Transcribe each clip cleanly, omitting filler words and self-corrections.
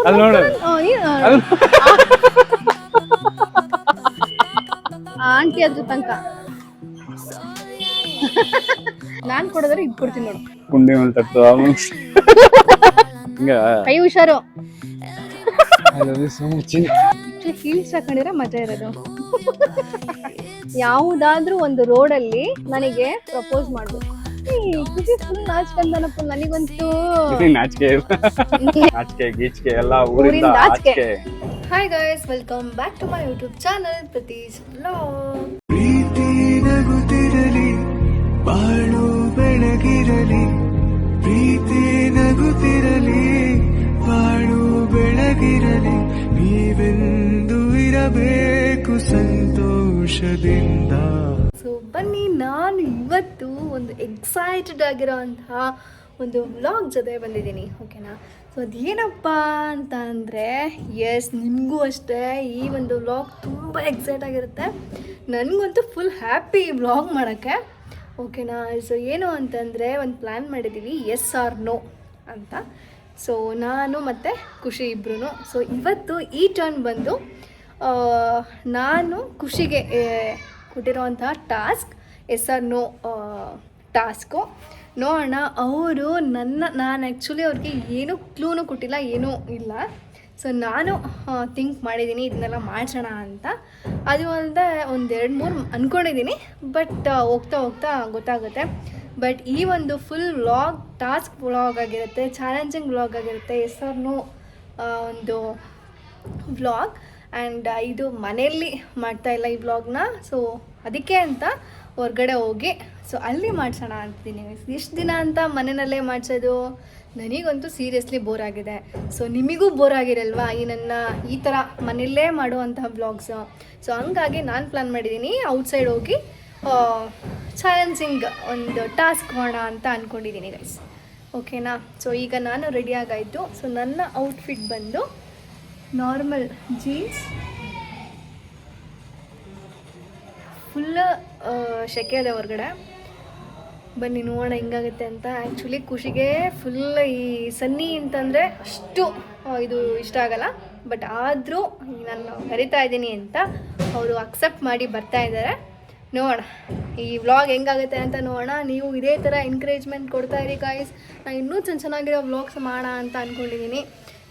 ಅದು ನೋಡು ಆಂಟಿ ಅದ್ರ ತನಕ ನಾನ್ ಕೊಡೋದ್ರೆ ಇದ್ ಕೊಡ್ತೀನಿ ನೋಡು. ಕುಂಡಿ ಮೇಲೆ ತಟ್ಟು ಹಿಂಗ ಕೈ ಹುಷಾರು. ಖುಷಿ ಹೀಲ್ಸ್ ಹಾಕೊಂಡಿದ್ರೆ ಮಜಾ ಇರೋದು. ಯಾವುದಾದ್ರೂ ಒಂದು ರೋಡಲ್ಲಿ ನನಗೆ ಪ್ರಪೋಸ್ ಮಾಡ್ಬೇಕು. ಖುಷಿ ಫುಲ್ ನಾಚ್ಕಂದನಪ್ಪ ನನಗಂತೂ. ನಾಚಿಕೆ ನಾಚಿಕೆ ಗೀಚಿಕೆ ಎಲ್ಲ ಊರಿಂದ ಆಚಿಕೆ. Hi guys, welcome back to my YouTube channel Pratheesh vlog. ಪ್ರೀತಿ ನಗುತ್ತಿರಲಿ, ಬಾಳು ಬೆಳಗಿರಲಿ. ಪ್ರೀತಿ ನಗುತ್ತಿರಲಿ, ಬಾಳು ಬೆಳಗಿರಲಿ. ನೀವೆಂದು ಇರಬೇಕು ಸಂತೋಷದಿಂದ. ಸೊ ಬನ್ನಿ, ನಾನು ಇವತ್ತು ಒಂದು ಎಕ್ಸೈಟೆಡ್ ಆಗಿರೋಂತಹ ಒಂದು ವ್ಲಾಗ್ ಜೊತೆ ಬಂದಿದ್ದೀನಿ, ಓಕೆನಾ. ಸೊ ಅದೇನಪ್ಪ ಅಂತ ಅಂದರೆ, ಎಸ್ ನಿಮಗೂ ಅಷ್ಟೇ ಈ ಒಂದು ವ್ಲಾಗ್ ತುಂಬ ಎಕ್ಸೈಟ್ ಆಗಿರುತ್ತೆ. ನನಗಂತೂ ಫುಲ್ ಹ್ಯಾಪಿ ಈ ವ್ಲಾಗ್ ಮಾಡೋಕ್ಕೆ, ಓಕೆನಾ. ಸೊ ಏನು ಅಂತಂದರೆ, ಒಂದು ಪ್ಲ್ಯಾನ್ ಮಾಡಿದ್ದೀವಿ, ಎಸ್ ಆರ್ ನೋ ಅಂತ. ಸೊ ನಾನು ಮತ್ತು ಖುಷಿ ಇಬ್ಬರೂ. ಸೊ ಇವತ್ತು ಈ ಟರ್ನ್ ಬಂದು ನಾನು ಖುಷಿಗೆ ಕೊಟ್ಟಿರೋವಂತಹ task yes or no task. ನೋಡೋಣ ಅವರು ನಾನು ಆ್ಯಕ್ಚುಲಿ ಅವ್ರಿಗೆ ಏನೂ ಕ್ಲೂನು ಕೊಟ್ಟಿಲ್ಲ, ಏನೂ ಇಲ್ಲ. ಸೊ ನಾನು ಥಿಂಕ್ ಮಾಡಿದ್ದೀನಿ ಇದನ್ನೆಲ್ಲ ಮಾಡಿಸೋಣ ಅಂತ. ಅದು ಅಲ್ಲದೆ ಒಂದು 2-3 ಅಂದ್ಕೊಂಡಿದ್ದೀನಿ, ಬಟ್ ಹೋಗ್ತಾ ಹೋಗ್ತಾ ಗೊತ್ತಾಗುತ್ತೆ. ಬಟ್ ಈ ಒಂದು ಫುಲ್ ವ್ಲಾಗ್ ಟಾಸ್ಕ್ ವ್ಲಾಗ್ ಆಗಿರುತ್ತೆ, ಚಾಲೆಂಜಿಂಗ್ ವ್ಲಾಗ್ ಆಗಿರುತ್ತೆ, ಎಸ್ ಆರ್ ನೋ ಒಂದು ವ್ಲಾಗ್. ಆ್ಯಂಡ್ ಇದು ಮನೆಯಲ್ಲಿ ಮಾಡ್ತಾಯಿಲ್ಲ ಈ ವ್ಲಾಗ್ನ. ಸೊ ಅದಕ್ಕೆ ಅಂತ ಹೊರ್ಗಡೆ ಹೋಗಿ ಸೊ ಅಲ್ಲಿ ಮಾಡಿಸೋಣ ಅಂತಿದ್ದೀನಿ. ಎಷ್ಟು ದಿನ ಅಂತ ಮನೆಯಲ್ಲೇ ಮಾಡಿಸೋದು, ನನಗಂತೂ ಸೀರಿಯಸ್ಲಿ ಬೋರ್ ಆಗಿದೆ. ಸೊ ನಿಮಗೂ ಬೋರ್ ಆಗಿರಲ್ವಾ ಈ ಥರ ಮನೆಯಲ್ಲೇ ಮಾಡುವಂತಹ ವ್ಲಾಗ್ಸು. ಸೊ ಹಂಗಾಗಿ ನಾನು ಪ್ಲ್ಯಾನ್ ಮಾಡಿದ್ದೀನಿ ಔಟ್ಸೈಡ್ ಹೋಗಿ ಚಾಲೆಂಜಿಂಗ್ ಒಂದು ಟಾಸ್ಕ್ ಮಾಡೋಣ ಅಂತ ಅಂದ್ಕೊಂಡಿದ್ದೀನಿ ಗೈಸ್, ಓಕೆನಾ. ಸೊ ಈಗ ನಾನು ರೆಡಿಯಾಗಾಯಿತು. ಸೊ ನನ್ನ ಔಟ್ಫಿಟ್ ಬಂದು ನಾರ್ಮಲ್ ಜೀನ್ಸ್, ಫುಲ್ ಸೆಕೆ ಇದೆ ಹೊರಗಡೆ. ಬನ್ನಿ ನೋಡೋಣ ಹೆಂಗಾಗುತ್ತೆ ಅಂತ. ಆ್ಯಕ್ಚುಲಿ ಖುಷಿಗೆ ಫುಲ್ ಈ ಸನ್ನಿ ಅಂತಂದರೆ ಅಷ್ಟು ಇದು ಇಷ್ಟ ಆಗಲ್ಲ, ಬಟ್ ಆದರೂ ನಾನು ಕರಿತಾ ಇದ್ದೀನಿ ಅಂತ ಅವರು ಅಕ್ಸೆಪ್ಟ್ ಮಾಡಿ ಬರ್ತಾ ಇದ್ದಾರೆ. ನೋಡೋಣ ಈ ವ್ಲಾಗ್ ಹೆಂಗಾಗುತ್ತೆ ಅಂತ ನೋಡೋಣ. ನೀವು ಇದೇ ಥರ ಎನ್ಕರೇಜ್ಮೆಂಟ್ ಕೊಡ್ತಾ ಇರಿ ಗಾಯ್ಸ್. ನಾನು ಇನ್ನೂ ಚೆನ್ನಾಗಿರೋ ವ್ಲಾಗ್ಸ್ ಮಾಡೋಣ ಅಂತ ಅಂದ್ಕೊಂಡಿದ್ದೀನಿ.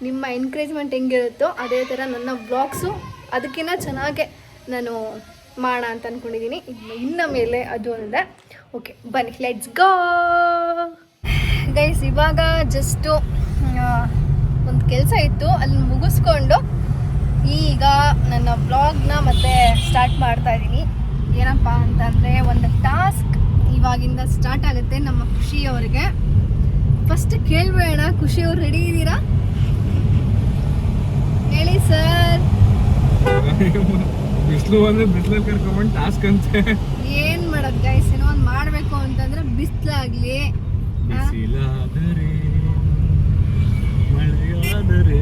ನಿಮ್ಮ ಎನ್ಕರೇಜ್ಮೆಂಟ್ ಹೆಂಗಿರುತ್ತೋ ಅದೇ ಥರ ನನ್ನ ವ್ಲಾಗ್ಸು ಅದಕ್ಕಿಂತ ಚೆನ್ನಾಗೆ ನಾನು ಮಾಡೋಣ ಅಂತ ಅಂದ್ಕೊಂಡಿದ್ದೀನಿ. ಇನ್ನು ಮೇಲೆ ಅದು ಅಲ್ಲದೆ, ಓಕೆ ಬನ್ನಿ ಲೆಟ್ಸ್ ಗೋ ಗೈಸ್. ಇವಾಗ ಜಸ್ಟು ಒಂದು ಕೆಲಸ ಇತ್ತು, ಅಲ್ಲಿ ಮುಗಿಸ್ಕೊಂಡು ಈಗ ನನ್ನ ವ್ಲಾಗ್ನ ಮತ್ತೆ ಸ್ಟಾರ್ಟ್ ಮಾಡ್ತಾಯಿದ್ದೀನಿ. ಏನಪ್ಪ ಅಂತಂದರೆ, ಒಂದು ಟಾಸ್ಕ್ ಇವಾಗಿಂದ ಸ್ಟಾರ್ಟ್ ಆಗುತ್ತೆ ನಮ್ಮ ಖುಷಿಯವ್ರಿಗೆ. ಫಸ್ಟ್ ಕೇಳಬೇಡ, ಖುಷಿಯವ್ರು ರೆಡಿ ಇದ್ದೀರಾ ಹೇಳಿ ಸರ್. ಬಿಸಿಲು ಅಂದ್ರೆ ಬಿಸಿಲಲ್ಲಿ ಕರ್ಕೊಂಡ್ ಟಾಸ್ಕ್ ಅಂತೆ. ಏನ್ ಮಾಡೋದು ಗೈಸ್, ಏನೋ ಒಂದು ಮಾಡಬೇಕು ಅಂತಂದ್ರೆ ಬಿಸಿಲಾಗ್ಲಿ ಬಿಸಿಲಾದರೆ ಮಳೆಯಾದರೆ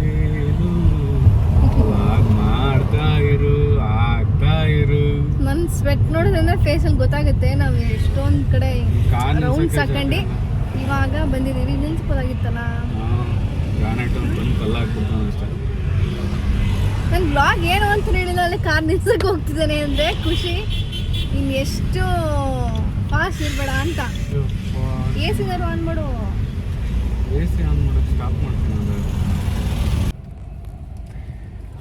ಮಾಡ್ತಾ ಇರು ಆಗ್ತಾ ಇರು. ನನ್ನ ಸ್ವೆಟ್ ನೋಡಿದ್ರೆ ಫೇಸಲ್ಲಿ ಗೊತ್ತಾಗುತ್ತೆ ನಾವು ಎಷ್ಟೊಂದು ಕಡೆ ರೌಂಡ್ಸ್ ಹಾಕೊಂಡು ಇವಾಗ ಬಂದಿದ್ದೀವಿ. ನಿಲ್ಸ್ಬೋದಾಗಿತ್ತಲ್ಲ. ನನ್ನ ಬ್ಲಾಗ್ ಏನು ಅಂತ ಹೇಳಿಲ್ಲ, ಅಲ್ಲಿ ಕಾರ್ ನಿಲ್ಸಕ್ಕೆ ಹೋಗ್ತಿದ್ದಾನೆ ಅಂದರೆ ಖುಷಿ ಇನ್ನು ಎಷ್ಟು ಫಾಸ್ಟ್ ಇರಬೇಡ ಅಂತ. ಎ ಸಿನಾರು ಆನ್ ಮಾಡು.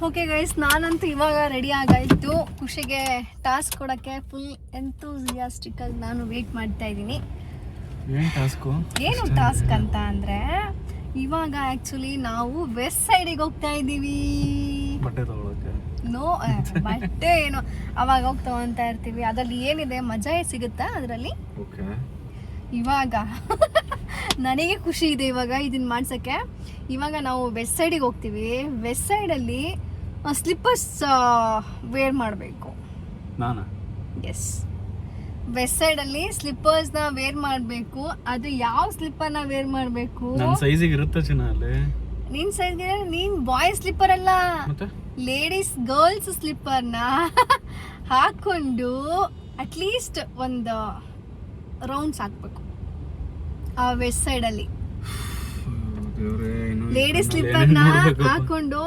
ಓಕೆ ಗೈಸ್, ನಾನಂತೂ ಇವಾಗ ರೆಡಿ ಆಗಾಯಿತು. ಖುಷಿಗೆ ಟಾಸ್ಕ್ ಕೊಡೋಕ್ಕೆ ಫುಲ್ ಎಂತೂಸಿಯಾಸ್ಟಿಕ್ಕಾಗಿ ನಾನು ವೇಟ್ ಮಾಡ್ತಾ ಇದ್ದೀನಿ. ಏನು ಟಾಸ್ಕ್ ಅಂತ ಅಂದರೆ, ಇವಾಗ ಆ್ಯಕ್ಚುಲಿ ನಾವು ವೆಸ್ಟ್ ಸೈಡಿಗೆ ಹೋಗ್ತಾ ಇದ್ದೀವಿ. ನೋ ಬಟ್ಟೆ ಏನು ಅವಾಗ ಹೋಗಿ ತಗೊತಾ ಇರ್ತೀವಿ. ಅದರಲ್ಲಿ ಏನಿದೆ ಮಜಾ ಸಿಗುತ್ತಾ ಅದರಲ್ಲಿ. ಇವಾಗ ನನಗೆ ಖುಷಿ ಇದೆ ಇವಾಗ ಇದನ್ನ ಮಾಡ್ಸೋಕ್ಕೆ. ಇವಾಗ ನಾವು ವೆಸ್ಟ್ ಸೈಡಿಗೆ ಹೋಗ್ತೀವಿ. ವೆಸ್ಟ್ ಸೈಡಲ್ಲಿ ಸ್ಲಿಪ್ಪರ್ಸ್ ವೇರ್ ಮಾಡಬೇಕು. ಎಸ್, ವೆಸ್ಟ್ ಸೈಡಲ್ಲಿ ಸ್ಲಿಪ್ಪರ್ಸ್ನ ವೇರ್ ಮಾಡಬೇಕು. ಅದು ಯಾವ ಸ್ಲಿಪ್ಪರ್ನ ವೇರ್ ಮಾಡಬೇಕು? ಸೈಜಿಗೆ ಇರುತ್ತೆ ಚಿನ್ನಲ್ಲಿ. ನಿನ್ ಸೈಜ್ಗೆ ನೀನ್ ಬಾಯ್ ಸ್ಲಿಪ್ಪರ್ ಅಲ್ಲ, ಲೇಡೀಸ್ ಗರ್ಲ್ಸ್ ಸ್ಲಿಪ್ಪರ್ನ ಹಾಕೊಂಡು ಅಟ್ಲೀಸ್ಟ್ ಒಂದು ರೌಂಡ್ಸ್ ಹಾಕ್ಬೇಕು ಆ ವೆಸ್ಟ್ ಸೈಡಲ್ಲಿ. ಲೇಡೀಸ್ ಸ್ಲಿಪ್ಪರ್ನ ಹಾಕೊಂಡು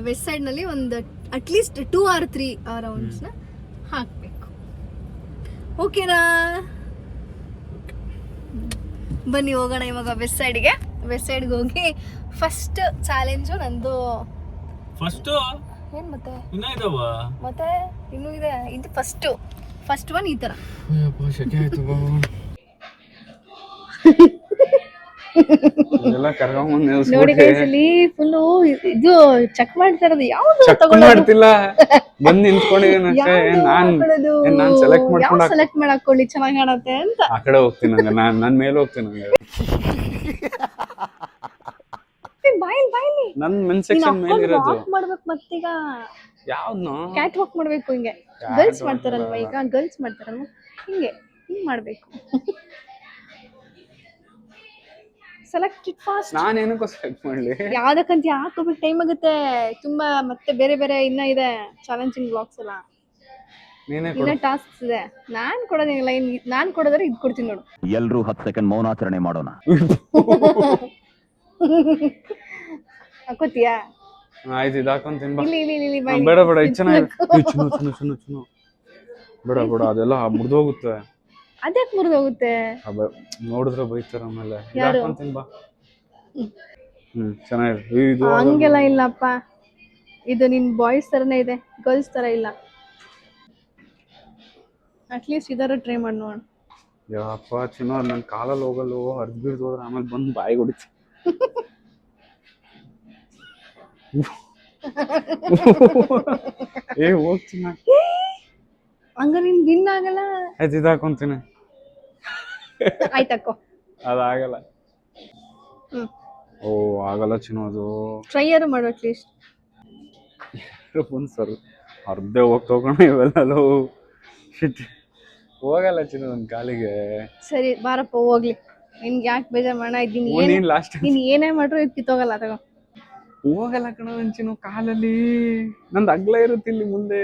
ವೆಸ್ಟ್ ಸೈಡ್ ನಲ್ಲಿ ಒಂದು ಅಟ್ಲೀಸ್ಟ್ 2 or 3 ರೌಂಡ್ಸ್ ನ ಹಾಕ್ಬೇಕು. ಓಕೆನಾ? ಬನ್ನಿ ಹೋಗೋಣ ಇವಾಗ ವೆಸ್ಟ್ ಸೈಡ್ಗೆ. ವೆಸ್ಟ್ ಸೈಡ್ಗೆ ಹೋಗಿ ಫಸ್ಟ್ ಚಾಲೆಂಜು ನಂದು. ಫಸ್ಟ್ ಏನ್ ಮತ್ತೆ ಇನ್ನ ಇದಾವ? ಮತ್ತೆ ಇನ್ನೂ ಇದೆ. ಇದು ಫಸ್ಟ್ ಒನ್ ಈ ತರ. ಶೆಕೆ ಆಯ್ತು ಬಾಬು. ಇದೆಲ್ಲ ಕರ್ಕೊಂಬಂದು ನೋಡಿ ಗೈಸ್, ಇಲ್ಲಿ ಫುಲ್ಲು ಇದು ಚೆಕ್ ಮಾಡ್ತಾ ಇರೋದು ಯಾವ್ದು ಚೆಕ್ ಮಾಡ್ತಿಲ್ಲ, ಬಂದ್ ನಿಂತ್ಕೊಂಡಿದ್ದೀನಿ ಅಷ್ಟೇ. ನಾನ್ ಸೆಲೆಕ್ಟ್ ಮಾಡಾಕೊಳ್ಳಿ ಚೆನ್ನಾಗ್ ಕಾಣತ್ತೆ ಅಂತ. ಆ ಕಡೆ ಹೋಗ್ತೀನಿ ಹಂಗ, ನನ್ ಮೇಲೆ ಹೋಗ್ತೀನಿ ಹಂಗ. ಬಾಯಿಲಿ ನನ್ ಮೆನ್ ಸೆಕ್ಷನ್ ಮೇಲೆ ಇರೋದು. ಮಾಡ್ಬೇಕು ಮತ್ತೀಗ ಯಾವ್ದು ಕ್ಯಾಟ್ ವಾಕ್ ಮಾಡ್ಬೇಕು. ಹಿಂಗೆ ಗರ್ಲ್ಸ್ ಮಾಡ್ತಾರಲ್ವಾ, ಈಗ ಗರ್ಲ್ಸ್ ಮಾಡ್ತಾರಲ್ವಾ, ಹಿಂಗ್ ಮಾಡ್ಬೇಕು. Select fast. ನಾನೇನಕ್ಕೋ ಸೆಲೆಕ್ಟ್ ಮಾಡ್ಲಿ? ಯಾವ್ದಕ್ಕಂತ ಹಾಕೋಬೇಕು, ಟೈಮ್ ಆಗುತ್ತೆ ತುಂಬಾ. ಮತ್ತೆ ಬೇರೆ ಇನ್ನ ಇದೆ ಚಾಲೆಂಜಿಂಗ್ ಬ್ಲಾಗ್ಸ್ ಎಲ್ಲ, ಇನ್ನ ಟಾಸ್ಕ್ಸ್ ಇದೆ. ನಾನ್ ಕೊಡೋದಿಲ್ಲ, ನಾನ್ ಕೊಡೋದ್ರೆ ಇದ್ ಕೊಡ್ತೀನಿ ನೋಡು. ಎಲ್ರೂ 10 ಸೆಕೆಂಡ್ ಮೌನಾಚರಣೆ ಮಾಡೋಣ. ಹಾಕೋತಿಯಾ? ಆಯ್ತು, ಇದು ಹಾಕೊಂತೀನಿ ಬಾ. ಇಲ್ಲಿ ಬೇಡ ಇದು ಚೆನ್ನಾಗಿರುತ್ತೆ. ಚುನು ಬೇಡ ಅದೆಲ್ಲ ಮುರಿದೋಗುತ್ತೆ. ಅದ್ಯಾಕ್ ಮುರಿದೋಗುತ್ತೆ? ನೋಡಿದ್ರೆ ಬೈತಾರ ಆಮೇಲೆ. ಹಾಕೊಂತೀನಿ ಬಾ. ಚೆನ್ನಾಗಿದೆ ಇದು. ಹಂಗೆಲ್ಲ ಇಲ್ಲಪ್ಪ, ಇದು ನಿನ್ ಬಾಯ್ಸ್ ತರನೇ ಇದೆ, ಗರ್ಲ್ಸ್ ತರ ಇಲ್ಲ. ಅಟ್ಲೀಸ್ಟ್ ಇದರ ಟ್ರೈ ಮಾಡಿ ನೋಡೋಣ. ಯಪ್ಪ ಚಿನ್ನ, ನನ್ನ ಕಾಲಲ್ಲಿ ಹೋಗಲ್ಲ, ಹರ್ದ್ಬಿಡ್ದು ಹೋದ್ರೆ ಆಮೇಲೆ ಬಂದು ಬಾಯಿಗೆ ಹೊಡಿತು. ಹೋಗ್ತೀನಿ. ಹಂಗ ನೀನ್ ವಿನ್ ಆಗಲ್ಲ. ಆಯ್ತು, ಇದು ಹಾಕೊಂತೀನಿ. ಆಯ್ತಕ್ಕೋ. ಅದಾಗಲ್ಲ. ಓ ಆಗಲ್ಲ ಚಿನ್ನ, ಅದು ಟ್ರೈ ಯಾರು ಮಾಡು ಅಟ್ಲೀಸ್ಟ್. ಒಂದ್ ಸರ್ ಅರ್ಧೆ ಹೋಗ್ತೋಗೋಣ ಇವೆಲ್ಲ ಹೋಗಲ್ಲ ಚಿನ್ನ ನನ್ನ ಕಾಲಿಗೆ. ಸರಿ ಬಾರಪ್ಪ ಹೋಗ್ಲಿ, ನಿನ್ಗೆ ಯಾಕೆ ಬೇಜಾರ್ ಮಾಡ ಇದ್ದೀನಿ. ನೀನ್ ಏನೇ ಮಾಡ್ರು ಇದು ಕಿತ್ತೋಗಲ್ಲ, ತಗೋ. ಹೋಗಲ್ಲ ಕಣ ಚಿನ್ನು, ಕಾಲಲ್ಲಿ ನಂದು ಅಗ್ಲ ಇರುತ್ತೆ ಇಲ್ಲಿ ಮುಂದೆ.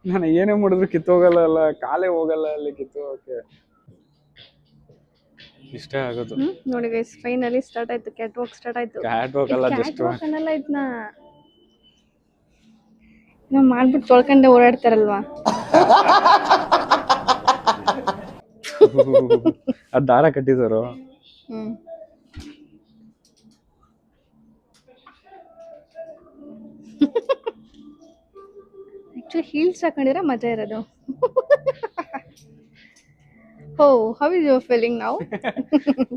ನಾನು ಏನೇ ಮಾಡಿದ್ರು ಕಿತ್ತೋಗಲ್ಲ, ಕಾಲೇ ಹೋಗಲ್ಲ ಅಲ್ಲಿ ಕಿತ್ತೋಗಕ್ಕೆ. ಇಷ್ಟೇ ಆಗೋದು. ನೋಡಿ ಗೈಸ್, ಫೈನಲಿ ಸ್ಟಾರ್ಟ್ ಆಯ್ತು, ಕ್ಯಾಟ್ ವಾಕ್ ಸ್ಟಾರ್ಟ್ ಆಯ್ತು. ಕ್ಯಾಟ್ ವಾಕ್ ಅಲ್ಲ, ಜಸ್ಟ್ ವಾಕ್ ಅನ್ನಲ್ಲ. ಇದನ್ನ ನಾವು ಮಾಡ್ಬಿಟ್ಟು ತೊಳ್ಕೊಂಡೆ ಓಡಾಡ್ತಾರಲ್ವಾ, ಅದ್ ದಾರ ಕಟ್ಟಿದಾರು. ಆಕ್ಚುಲಿ ಹೀಲ್ಸ್ ಹಾಕೊಂಡಿದ್ರೆ ಮಜಾ ಇರೋದು. Oh, how is your feeling now?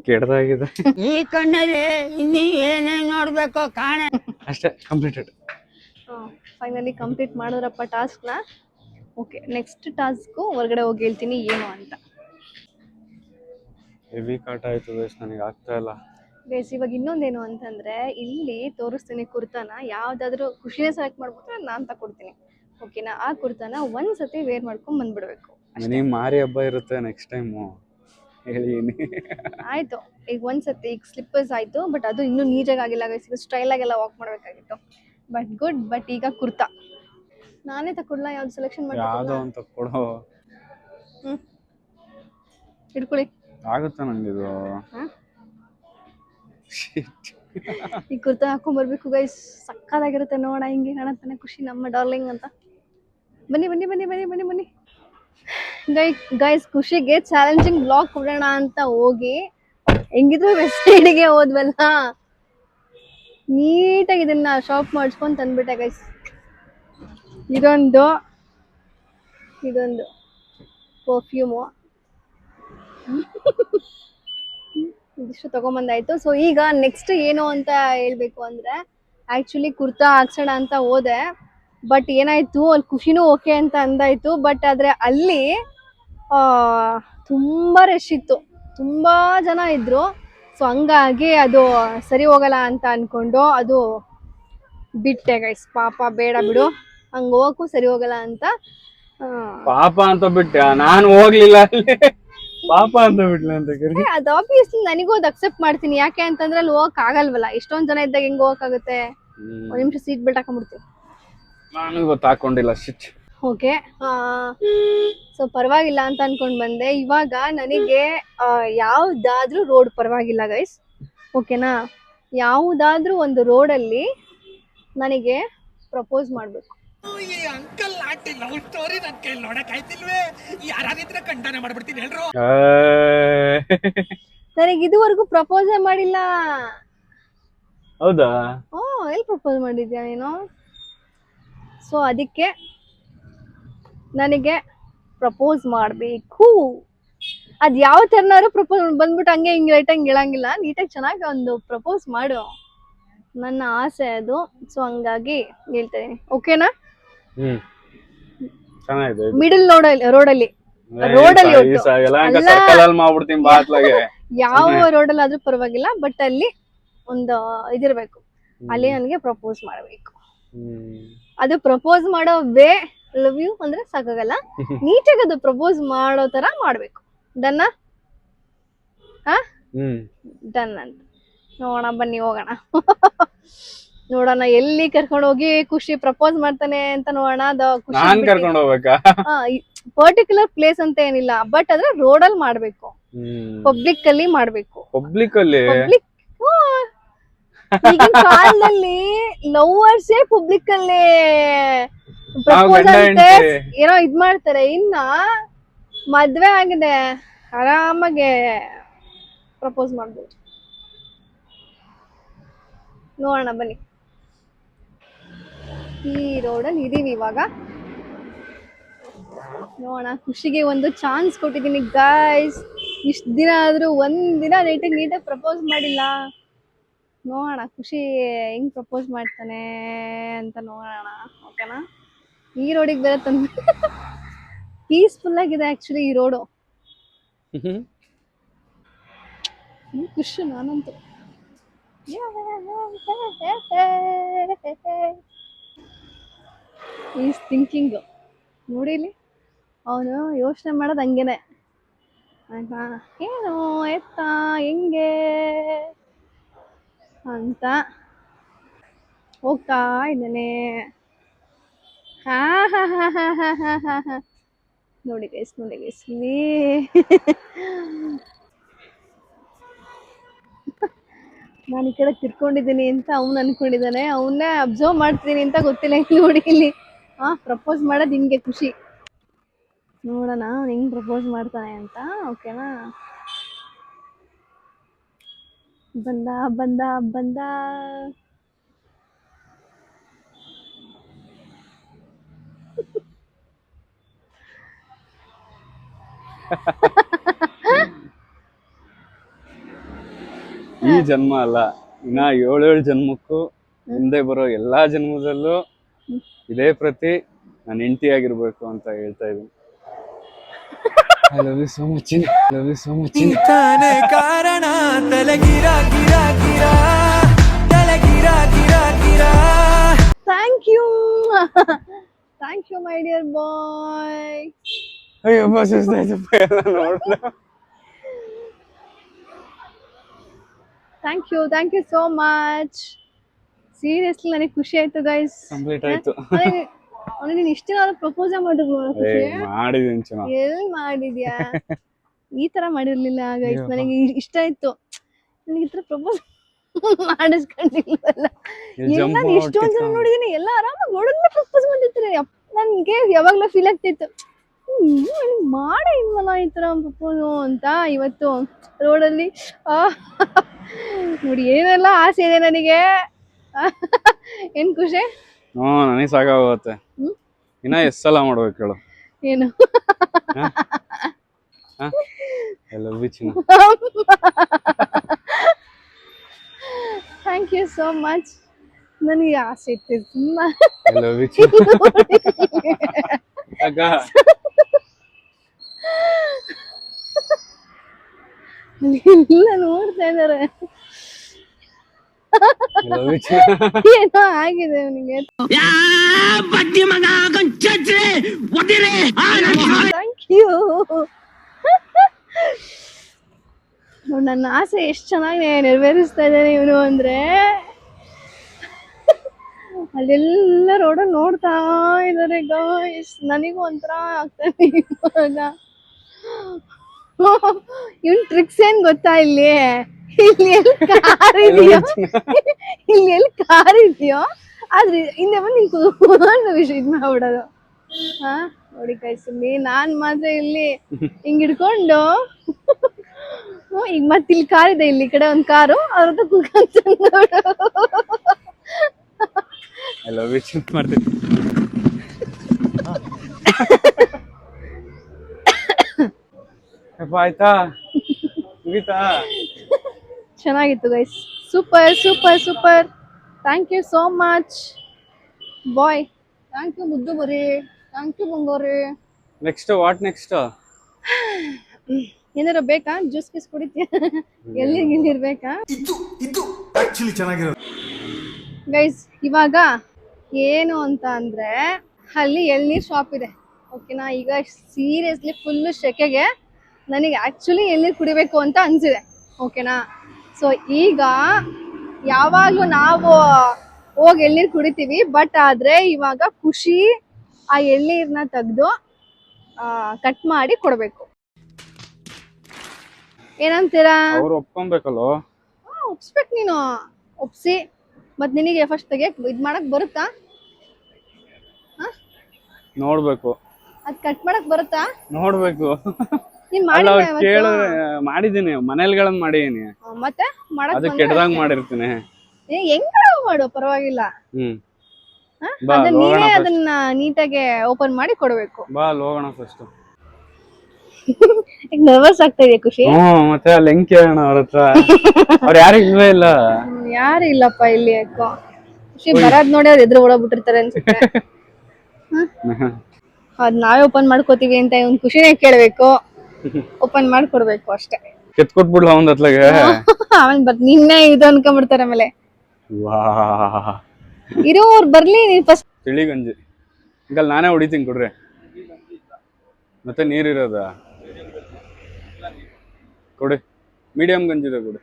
ಕೆಡದಾಗಿದೆ ಈ ಕಣ್ಣಲ್ಲಿ ಇನ್ನೀ ಏನೇನ್ ನೋಡ್ಬೇಕೋ ಕಾಣ. ಅಷ್ಟೇ, ಕಂಪ್ಲೀಟೆಡ್. ಫೈನಲಿ ಕಂಪ್ಲೀಟ್ ಮಾಡಿದ್ರಪ್ಪ ಟಾಸ್ಕ್ನ. ಓಕೆ, ನೆಕ್ಸ್ಟ್ ಟಾಸ್ಕು ಹೊರಗಡೆ ಹೋಗಿ ಹೇಳ್ತೀನಿ ಏನು ಅಂತ. ಹೆವಿ ಕಾಟ ಆಯ್ತು ಗೈಸ್, ನನಗೆ ಆಗ್ತಾ ಇಲ್ಲ ಗೈಸ್. ಇವಾಗ ಇನ್ನೊಂದೇನು ಅಂತಂದ್ರೆ, ಇಲ್ಲಿ ತೋರಿಸ್ತೀನಿ ಕುರ್ತಾನ. ಯಾವ್ದಾದ್ರು ಖುಷಿನೇ ಸೆಲೆಕ್ಟ್ ಮಾಡ್ಬಿಟ್ರೆ ನಾನು ತಗೊಡ್ತೀನಿ. ಓಕೆನಾ? ಆ ಕುರ್ತಾನ ಒಂದ್ಸತಿ ವೇರ್ ಮಾಡ್ಕೊಂಡ್ ಬಂದ್ಬಿಡ್ಬೇಕು. ನನಗೆ ಮಾರಿ ಹಬ್ಬ ಇರುತ್ತೆ ನೆಕ್ಸ್ಟ್ ಟೈಮು, ಹೇಳಿನಿ. ಆಯ್ತು, ಈಗ ಒಂದ್ಸತಿ ಈಗ ಸ್ಲಿಪ್ಪರ್ಸ್ ಆಯ್ತು, ಬಟ್ ಅದು ಇನ್ನೂ ನೀಟಾಗಿ ಆಗಿಲ್ಲ ಗೈಸ್. ಸ್ಟೈಲ್ ಆಗೆಲ್ಲ ವಾಕ್ ಮಾಡ್ಬೇಕಾಗಿತ್ತು. But good. ಬಟ್ ಈಗ ಕುರ್ತಾ ನಾನೇ ತಕೊಡ್ಲಾ? ಯಾವ್ದು ಸೆಲೆಕ್ಷನ್ ಮಾಡಿ? ಯಾವ್ದೋ ಅಂತ ತಕೊಡೋ. ಹಿಡ್ಕೊಳ್ಳಿ. ಆಗುತ್ತಾ ನಂಗಿದು? ಈ ಕುರ್ತಾ ಹಾಕೊಂಡ್ ಬರ್ಬೇಕು ಗೈಸ್, ಸಕ್ಕದಾಗಿರುತ್ತೆ. ನೋಡ ಹಿಂಗೆ ಕಾಣತ್ತಾನೆ ಖುಷಿ, ನಮ್ಮ ಡಾರ್ಲಿಂಗ್ ಅಂತ. ಬನ್ನಿ ಬನ್ನಿ ಬನ್ನಿ ಬನ್ನಿ ಬನ್ನಿ ಬನ್ನಿ ಗೈಸ್. ಖುಷಿಗೆ ಚಾಲೆಂಜಿಂಗ್ ಬ್ಲಾಗ್ ಕೊಡೋಣ ಅಂತ ಹೋಗಿ ಹೆಂಗಿದ್ರು ವೆಸ್ಟ್ ಸೈಡ್ಗೆ ಹೋದ್ವಲ್ಲ, ನೀಟಾಗಿ ಇದನ್ನ ಶಾಪ್ ಮಾಡಿಸ್ಕೊಂಡು ತಂದ್ಬಿಟ್ಟೆ ಗೈಸ್. ಇದೊಂದು ಪರ್ಫ್ಯೂಮು ಇದಿಷ್ಟು ತಗೊಂಬಂದಾಯ್ತು. ಸೊ ಈಗ ನೆಕ್ಸ್ಟ್ ಏನು ಅಂತ ಹೇಳ್ಬೇಕು ಅಂದ್ರೆ, ಆಕ್ಚುಲಿ ಕುರ್ತಾ ಹಾಕ್ಸೋಣ ಅಂತ ಹೋದೆ. ಬಟ್ ಏನಾಯ್ತು, ಅಲ್ಲಿ ಖುಷಿನೂ ಓಕೆ ಅಂತ ಅಂದಾಯ್ತು. ಬಟ್ ಆದ್ರೆ ಅಲ್ಲಿ ತುಂಬಾ ರಶ್ ಇತ್ತು, ತುಂಬಾ ಜನ ಇದ್ರು. ಸೊ ಹಂಗಾಗಿ ಅದು ಸರಿ ಹೋಗಲ್ಲ ಅಂತ ಅನ್ಕೊಂಡು ಅದು ಬಿಟ್ಟೆ ಗೈಸ್. ಪಾಪ ಬೇಡ ಬಿಡು, ಹಂಗ ಹೋಗಕ್ಕೂ ಸರಿ ಹೋಗಲ್ಲ ಅಂತ. ಪಾಪ ಅಂತ ಬಿಟ್ಟೆ, ನಾನು ಹೋಗ್ಲಿಲ್ಲ ಅಲ್ಲಿ. ಪಾಪ ಅಂತ ಬಿಡ್ಲಿ ಅಂತ ಅದು ಆಬ್ವಿಯಸ್ಲಿ ನನಗೂ ಅದು ಅಕ್ಸೆಪ್ಟ್ ಮಾಡ್ತೀನಿ. ಯಾಕೆ ಅಂತಂದ್ರೆ ಅಲ್ಲಿ ಹೋಗಕ್ ಆಗಲ್ವಲ್ಲ, ಎಷ್ಟೊಂದ್ ಜನ ಇದ್ದಾಗ ಹೆಂಗ್ ಹೋಗಕ್ಕಾಗುತ್ತೆ? ಒಂದ್ ನಿಮಿಷ ಸೀಟ್ ಬೆಲ್ಟ್ ಹಾಕೊಂಡ್ಬಿಡ್ತೀವಿ. ನಾನು ಇವತ್ತು ಹಾಕೊಂಡಿಲ್ಲ ಶಿಟ್. ಓಕೆ, ಸೊ ಪರವಾಗಿಲ್ಲ ಅಂತ ಅನ್ಕೊಂಡ್ ಬಂದೆ. ಇವಾಗ ನನಗೆ ಯಾವ್ದಾದ್ರೂ ರೋಡ್ ಪರವಾಗಿಲ್ಲ ಗೈಸ್. ಓಕೆನಾ? ಯಾವುದಾದ್ರೂ ಒಂದು ರೋಡಲ್ಲಿ ನನಗೆ ಪ್ರಪೋಸ್ ಮಾಡಬೇಕು. ನನಗೆ ಇದುವರೆಗೂ ಪ್ರಪೋಸೇ ಮಾಡಿಲ್ಲ. ಹೌದಾ? ಎಲ್ಲಿ ಪ್ರಪೋಸ್ ಮಾಡಿದ್ಯಾ ನೀನು? ಸೊ ಅದಕ್ಕೆ ನನಗೆ ಪ್ರಪೋಸ್ ಮಾಡಬೇಕು. ಅದ್ ಯಾವ ತರನಾದ್ರು ಪ್ರಪೋಸ್ ಬಂದ್ಬಿಟ್ಟು ಹಂಗೆ ಹಿಂಗೆ ಲೈಟಾಗಿ ಹೇಳಂಗಿಲ್ಲ, ನೀಟಾಗಿ ಚೆನ್ನಾಗಿ ಒಂದು ಪ್ರಪೋಸ್ ಮಾಡು. ನನ್ನ ಆಸೆ ಅದು. ಸೊ ಹಂಗಾಗಿ ಹೇಳ್ತಾ ಇದೀನಿ. ಓಕೆನಾ? ಚೆನ್ನಾಗಿದೆ. ಮಿಡಲ್ ರೋಡಲ್ಲಿ ಯಾವ ರೋಡಲ್ಲಿ ಆದ್ರೂ ಪರವಾಗಿಲ್ಲ, ಬಟ್ ಅಲ್ಲಿ ಒಂದು ಇದಿರ್ಬೇಕು. ಅಲ್ಲಿ ನನಗೆ ಪ್ರಪೋಸ್ ಮಾಡಬೇಕು. ಅದು ಪ್ರಪೋಸ್ ಮಾಡೋ ವೇ ಲವ್ ಯು ಅಂದ್ರೆ ಸಾಕಾಗಲ್ಲ, ನೀಟಾಗಿ ಅದು ಪ್ರಪೋಸ್ ಮಾಡೋ ತರ ಮಾಡ್ಬೇಕು. ಡನ್ನ? ಡನ್ ಅಂತ. ನೋಡೋಣ, ಬನ್ನಿ ಹೋಗೋಣ. ನೋಡೋಣ ಎಲ್ಲಿ ಕರ್ಕೊಂಡು ಹೋಗಿ ಖುಷಿ ಪ್ರಪೋಸ್ ಮಾಡ್ತಾನೆ ಅಂತ ನೋಡೋಣ. ಕರ್ಕೊಂಡು ಹೋಗ್ಬೇಕಾ? ಪರ್ಟಿಕ್ಯುಲರ್ ಪ್ಲೇಸ್ ಅಂತ ಏನಿಲ್ಲ, ಬಟ್ ಆದ್ರೆ ರೋಡಲ್ಲಿ ಮಾಡ್ಬೇಕು, ಪಬ್ಲಿಕ್ ಅಲ್ಲಿ ಮಾಡ್ಬೇಕು. ಪಬ್ಲಿಕ್ ಅಲ್ಲಿ ಈಗಿನ ಕಾಲದಲ್ಲಿ ಲವರ್ಸೇ ಪಬ್ಲಿಕ್ ಅಲ್ಲಿ ಪ್ರಪೋಸ್ ಅಂತೆ ಏನೋ ಇದ್ ಮಾಡ್ತಾರೆ. ಇನ್ನ ಮದ್ವೆ ಆಗಿದೆ, ಆರಾಮಾಗೆ ಪ್ರಪೋಸ್ ಮಾಡ್ಬೋದು. ನೋಡೋಣ ಬನ್ನಿ. ಈ ರೋಡಲ್ಲಿ ಇದೀವಿ ಇವಾಗ. ನೋಡೋಣ, ಖುಷಿಗೆ ಒಂದು ಚಾನ್ಸ್ ಕೊಟ್ಟಿದ್ದೀನಿ ಗೈಸ್. ಇಷ್ಟ ದಿನ ಆದ್ರೂ ಒಂದಿನ ನೀಟಾಗಿ ಪ್ರಪೋಸ್ ಮಾಡಿಲ್ಲ. ನೋಡೋಣ ಖುಷಿ ಹೆಂಗ್ ಪ್ರಪೋಸ್ ಮಾಡ್ತಾನೆ ಅಂತ ನೋಡೋಣ. ಓಕೆನಾ? ಈ ರೋಡಿಗೆ ಬೇರೆ ತಂದು ಪೀಸ್ಫುಲ್ ಆಗಿದೆ ಆಕ್ಚುಲಿ ಈ ರೋಡು. ಖುಷಿ ನಾನಂತೂ ಈಸ್ ಥಿಂಕಿಂಗ್. ನೋಡಿಲಿ ಅವನು ಯೋಚನೆ ಮಾಡೋದು ಹಂಗೇನೆ ಆಯ್ತಾ, ಏನು ಎತ್ತ ಹೆಂಗೆ ಅಂತ ಹೋಗ್ತಾ ಇದ್ದಾನೆ. ಹಾ ಹಾ ಹಾ ಹಾ ಹಾ ಹಾ ಹಾ ಹಾ ನೋಡಿ ಗೈಸ್, ನೋಡಿ ಗೈಸ್, ನಾನು ಈ ಕಡೆ ತಿರ್ಕೊಂಡಿದ್ದೀನಿ ಅಂತ ಅವ್ನು ಅನ್ಕೊಂಡಿದ್ದಾನೆ. ಅವನ್ನೇ ಅಬ್ಸರ್ವ್ ಮಾಡ್ತಿದ್ದೀನಿ ಅಂತ ಗೊತ್ತಿಲ್ಲ. ನೋಡಿ ಇಲ್ಲಿ ಪ್ರಪೋಸ್ ಮಾಡೋದು ಹಿಂಗೆ ಖುಷಿ. ನೋಡೋಣ ಹೆಂಗ್ ಪ್ರಪೋಸ್ ಮಾಡ್ತಾನೆ ಅಂತ. ಓಕೆನಾ? ಬಂದ ಬಂದ ಬಂದ. ಈ ಜನ್ಮ ಅಲ್ಲ, ಇನ್ನ 7 ಜನ್ಮಕ್ಕೂ ಮುಂದೆ ಬರೋ ಎಲ್ಲಾ ಜನ್ಮದಲ್ಲೂ ಇದೇ ಪ್ರತಿ ನಾನು ಹೆಂಡತಿ ಆಗಿರ್ಬೇಕು ಅಂತ ಹೇಳ್ತಾ ಇದ್ದೀನಿ. I love you so much. I love you so much. ತಾನೇ ಕಾರಣ ತಲೆಗಿರ ಗಿರ ಗಿರ ತಲೆಗಿರ ಗಿರ ಗಿರ. Thank you thank you my dear boy. ಅಯ್ಯಪ್ಪ ಸುಸ್ತಾಯ್ತಪ್ಪ ಎಲ್ಲ ನೋಡ್ದ. Thank you so much. Seriously ನನಗೆ ಖುಷಿ ಆಯ್ತು ಗೈಸ್. ಕಂಪ್ಲೀಟ್ ಆಯ್ತು. ನೀನು ಇಷ್ಟ ಪ್ರಪೋಸ್ ಮಾಡಿದ್ನು ಖುಷಿ. ಮಾಡಿದೀನಿ ಚೆನ್ನಾಗಿ. ಎಲ್ಲಿ ಮಾಡಿದ್ಯಾ? ಈ ತರ ಮಾಡಿರ್ಲಿಲ್ಲ ಗೈಸ್. ನನಗೆ ಇಷ್ಟ ಆಯ್ತು. ನನಗೆ ಈ ತರ ಪ್ರಪೋಸ್ ಮಾಡಿಸ್ಕೊಂಡಿಲ್ವಲ್ಲ. ನಾನು ಇಷ್ಟೊಂದು ಜನ ನೋಡಿದೀನಿ, ಎಲ್ಲ ಆರಾಮಾಗಿ ರೋಡಲ್ಲೇ ಪ್ರಪೋಸ್ ಮಾಡಿರ್ತಾರೆ. ನನ್ಗೆ ಯಾವಾಗ್ಲೂ ಫೀಲ್ ಆಗ್ತಿತ್ತು, ಮಾಡೇ ಇಲ್ವಲ್ಲ ಈ ತರ ಪ್ರಪೋಸು ಅಂತ. ಇವತ್ತು ರೋಡಲ್ಲಿ ನೋಡಿ ಏನೆಲ್ಲ ಆಸೆ ಇದೆ ನನಗೆ. ಏನ್ ಖುಷಿ? ನನಗೆ ಸಾಕಾಗುತ್ತೆ. ಇನ್ನ ಎಷ್ಟು ಸಲ ಮಾಡ್ಬೇಕು ಹೇಳು? ಏನು? Thank you so much. ನನಗೆ ಆಸೆ ಇತ್ತು ತುಂಬಾ. ಎಲ್ಲ ನೋಡ್ತಾ ಇದಾರೆ. ಏನೋ ಆಗಿದೆ ಅವನಿಗೆ. Thank you. ನನ್ನ ಆಸೆ ಎಷ್ಟು ಚೆನ್ನಾಗಿ ನೆರವೇರಿಸ್ತಾ ಇದ್ದಾನೆ ಇವನು ಅಂದ್ರೆ. ಅಲ್ಲೆಲ್ಲ ರೋಡ ನೋಡ್ತಾ ಇದಾರೆ ಗಾಯ್ಸ್. ನನಗೂ ಒಂಥರ ಆಗ್ತಾನೆ ಇವಾಗ. ಇವನ್ ಟ್ರಿಕ್ಸ್ ಏನ್ ಗೊತ್ತಾ? ಇಲ್ಲಿ ಇಲ್ಲಿ ಎಲ್ಲಿ ಕಾರ್ ಇದೆಯೋ ಇಲ್ಲಿ ಎಲ್ಲಿ ಕಾರ್ ಇದೆಯೋ ಆದ್ರೆ ಹಿಂದೆ ಬಂದು ನಿನ್ ಕೂತ್ಕೊಂಡು ಇದ್ ಮಾಡ್ಬಿಡೋದು. ಹಾ ನೋಡಿ ಕಳ್ಸಿನಿ ನಾನ್ ಮಾತ್ರ ಇಲ್ಲಿ ಹಿಂಗ್ ಹಿಡ್ಕೊಂಡು ಈಗ ಮತ್ತೆ ಇಲ್ಲಿ ಕಾರ್ ಇದೆ, ಇಲ್ಲಿ ಈ ಕಡೆ ಒಂದ್ ಕಾರು ಅವ್ರ ಹತ್ರ ಕೂತ್ಕೊಂಡು ಐ ಲವ್ ಯು ಚಿಂತೆ ಮಾಡ್ತೀನಿ. ಆಯ್ತಾ ಮುಗೀತಾ? ಚೆನ್ನಾಗಿತ್ತು guys, super super super. Thank you so much boy. Thank you ಮುದ್ದು ಬರೀ, ಥ್ಯಾಂಕ್ ಯು ಬಂಗೋರಿ. Next what next? ಏನಾರ ಬೇಕಾ? ಜ್ಯೂಸ್ ಗೀಸ್ ಕುಡಿತೀಯ? ಎಲ್ಲಿರ್ಬೇಕಾ ಇದು ಆಕ್ಚುಲಿ ಚೆನ್ನಾಗಿರೋದು ಗೈಸ್? ಇವಾಗ ಏನು ಅಂತ ಅಂದ್ರೆ ಅಲ್ಲಿ ಎಳ್ನೀರ್ ಶಾಪ್ ಇದೆ, ಓಕೆನಾ? ಈಗ ಸೀರಿಯಸ್ಲಿ ಫುಲ್ ಶೆಕೆಗೆ ನನಗೆ ಆಕ್ಚುಲಿ ಎಳ್ನೀರ್ ಕುಡಿಬೇಕು ಅಂತ ಅನ್ಸಿದೆ, ಓಕೆನಾ? ಸೊ ಈಗ ಯಾವಾಗ್ಲೂ ನಾವು ಹೋಗಿ ಎಳ್ನೀರ್ ಕುಡಿತೀವಿ, ಬಟ್ ಆದ್ರೆ ಇವಾಗ ಖುಷಿ ಆ ಎಳ್ನೀರ್ನ ತೆಗ್ದು ಕಟ್ ಮಾಡಿ ಕೊಡ್ಬೇಕು. ಏನಂತೀರಾ? ಅವ್ರು ಒಪ್ಕೊಬೇಕಲ್ಲೋ. ಒಪ್ಸ್ಬೇಕು ನೀನು, ಒಪ್ಸಿ ಮತ್ ನಿನಗೆ ಫಸ್ಟ್ ತೆಗಿಯಕ್ ಇದ್ ಮಾಡಕ್ ಬರುತ್ತಾ? ನೋಡ್ಬೇಕು, ಅದ್ ಕಟ್ ಮಾಡಕ್ ಬರುತ್ತಾ? ನೋಡ್ಬೇಕು. ನೀನ್ ಅಲ್ಲ ಮಾಡಿದ್ಯಾ ಅವ್ರು ಕೇಳ ಮಾಡಿದೀನಿ, ಮನೇಲಿಗಳನ್ನ ಮಾಡಿದೀನಿ, ಮತ್ತೆ ಮಾಡಕ್ ಅದು ಕೆಟ್ಟದಾಗ ಮಾಡಿರ್ತೀನಿ. ಹೆಂಗ ಮಾಡು ಪರವಾಗಿಲ್ಲ. ಬಾ ಅದನ್ನ ಹೋಗೋಣ ನೀನೇ first. ಅದನ್ನ ನೀಟಾಗಿ ಓಪನ್ ಮಾಡಿ ಕೊಡ್ಬೇಕು. ಬಾ ಹೋಗೋಣ ಫಸ್ಟ್. ಈಗ ನರ್ವಸ್ ಆಗ್ತಾ ಇದೆ ಖುಷಿ. ಮತ್ತೆ ಅಲ್ಲಿ ಹೆಂಗ್ ಕೇಳೋಣ ಅವ್ರ ಹತ್ರ? ಅವ್ರು ಯಾರು ಇಲ್ವೇ ಇಲ್ಲ. ಯಾರು ಇಲ್ಲಪ್ಪ ಇಲ್ಲಿ. ಯಾಕೋ ಖುಷಿ ಬರೋದ್ ನೋಡಿ ಅವ್ರು ಎದುರು ಓಡೋಗ್ಬಿಟ್ಟಿರ್ತಾರೆ ಅನ್ಸುತ್ತೆ. ಅದ್ ನಾವೇ ಓಪನ್ ಮಾಡ್ಕೋತೀವಿ ಅಂತ ಇವ್ನ್ ಖುಷಿನೇ ಕೇಳ್ಬೇಕು, ಓಪನ್ ಮಾಡ್ಕೊಡ್ಬೇಕು ಅಷ್ಟೇ. ಕೆತ್ಕೊಟ್ಬಿಡ್ಲ ಒಂದ್ ಹತ್ಲಾಗೆ. ಆಮೇಲೆ ನಿನ್ನೆ ಇದು ಅನ್ಕೊಂಡ್ಬಿಡ್ತಾರೆ. ಆಮೇಲೆ ವಾ ಇರೋ ಅವ್ರು ಬರ್ಲಿ, ನೀನ್ ಫಸ್ಟ್ ತಿಳಿ ಗಂಜಿ ಅಂಕಲ್ ನಾನೇ ಹೊಡಿತೀನಿ ಕೊಡ್ರಿ. ಮತ್ತೆ ನೀರಿರೋದ ಕೊಡಿ, ಮೀಡಿಯಂ ಗಂಜಿದೆ ಕೊಡಿ,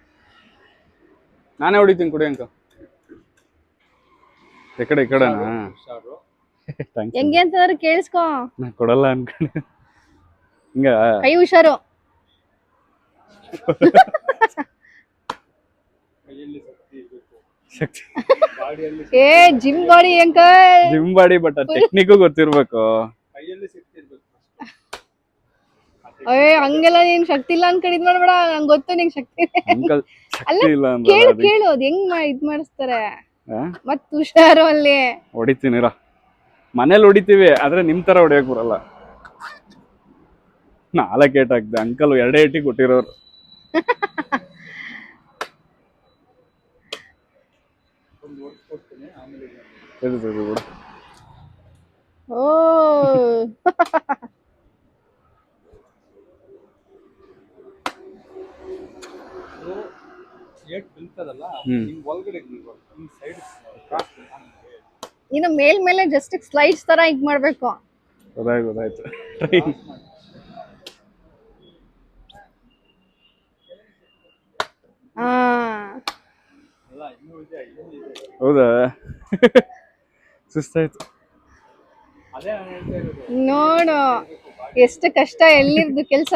ನಾನೇ ಹೊಡಿತೀನಿ ಕೊಡಿ ಅಂಕಲ್. ಈ ಕಡೆನಾ? ಹೆಂಗೆ ಅಂತಂದ್ರೆ ಕೇಳಿಸ್ಕೊ. ನಾ ಕೊಡಲ್ಲ ಅನ್ಕೊಂಡೆ. ಹಿಂಗ ಕೈ ಹುಷಾರು. ಶಕ್ತಿ ಏ gym body uncle. Gym body, but technique ಗೊತ್ತಿರ್ಬೇಕು. ಅಯ್ಯ ಹಂಗೆಲ್ಲ ನೀನ್ ಶಕ್ತಿ ಇಲ್ಲ ಅನ್ಕೊಂಡು ಇದ್ ಮಾಡ್ಬೇಡ, ನಂಗೆ ಗೊತ್ತು ನಿಂಗ್ ಶಕ್ತಿ ಇದೆ. ಅಂಕಲ್ ಅಲ್ಲ ಶಕ್ತಿ ಇಲ್ಲ ಕೇಳು ಅಂದ್ರೆ ಕೇಳು ಅದ್ ಹೆಂಗ್ ಇದ್ ಮಾಡಿಸ್ತಾರೆ. ಮತ್ ಹುಷಾರು ಅಲ್ಲಿ. ಹೊಡಿತೀನಿರ, ಮನೇಲಿ ಹೊಡಿತೀವಿ, ಆದ್ರೆ ನಿಮ್ ತರ ಹೊಡಿಯಕ್ ಬರಲ್ಲ. 4 ಏಟ್ ಹಾಕ್ದೆ, ಅಂಕಲ್ 2 ಏಟಿ ಕೊಟ್ಟಿರೋರು. ಬಿಡು. ಓ ಇನ್ನು ಮೇಲೆ ಜಸ್ಟ್ ಸ್ಲೈಡ್ಸ್ ತರ ಇದ್ ಮಾಡ್ಬೇಕು. ಗೊತ್ತಾಯ್ತು. ಹೌದಾ? ಸುಸ್ತಾಯ್ತು. ನೋಡು ಎಷ್ಟು ಕಷ್ಟ ಎಲ್ಲಿರ್ದು ಕೆಲ್ಸ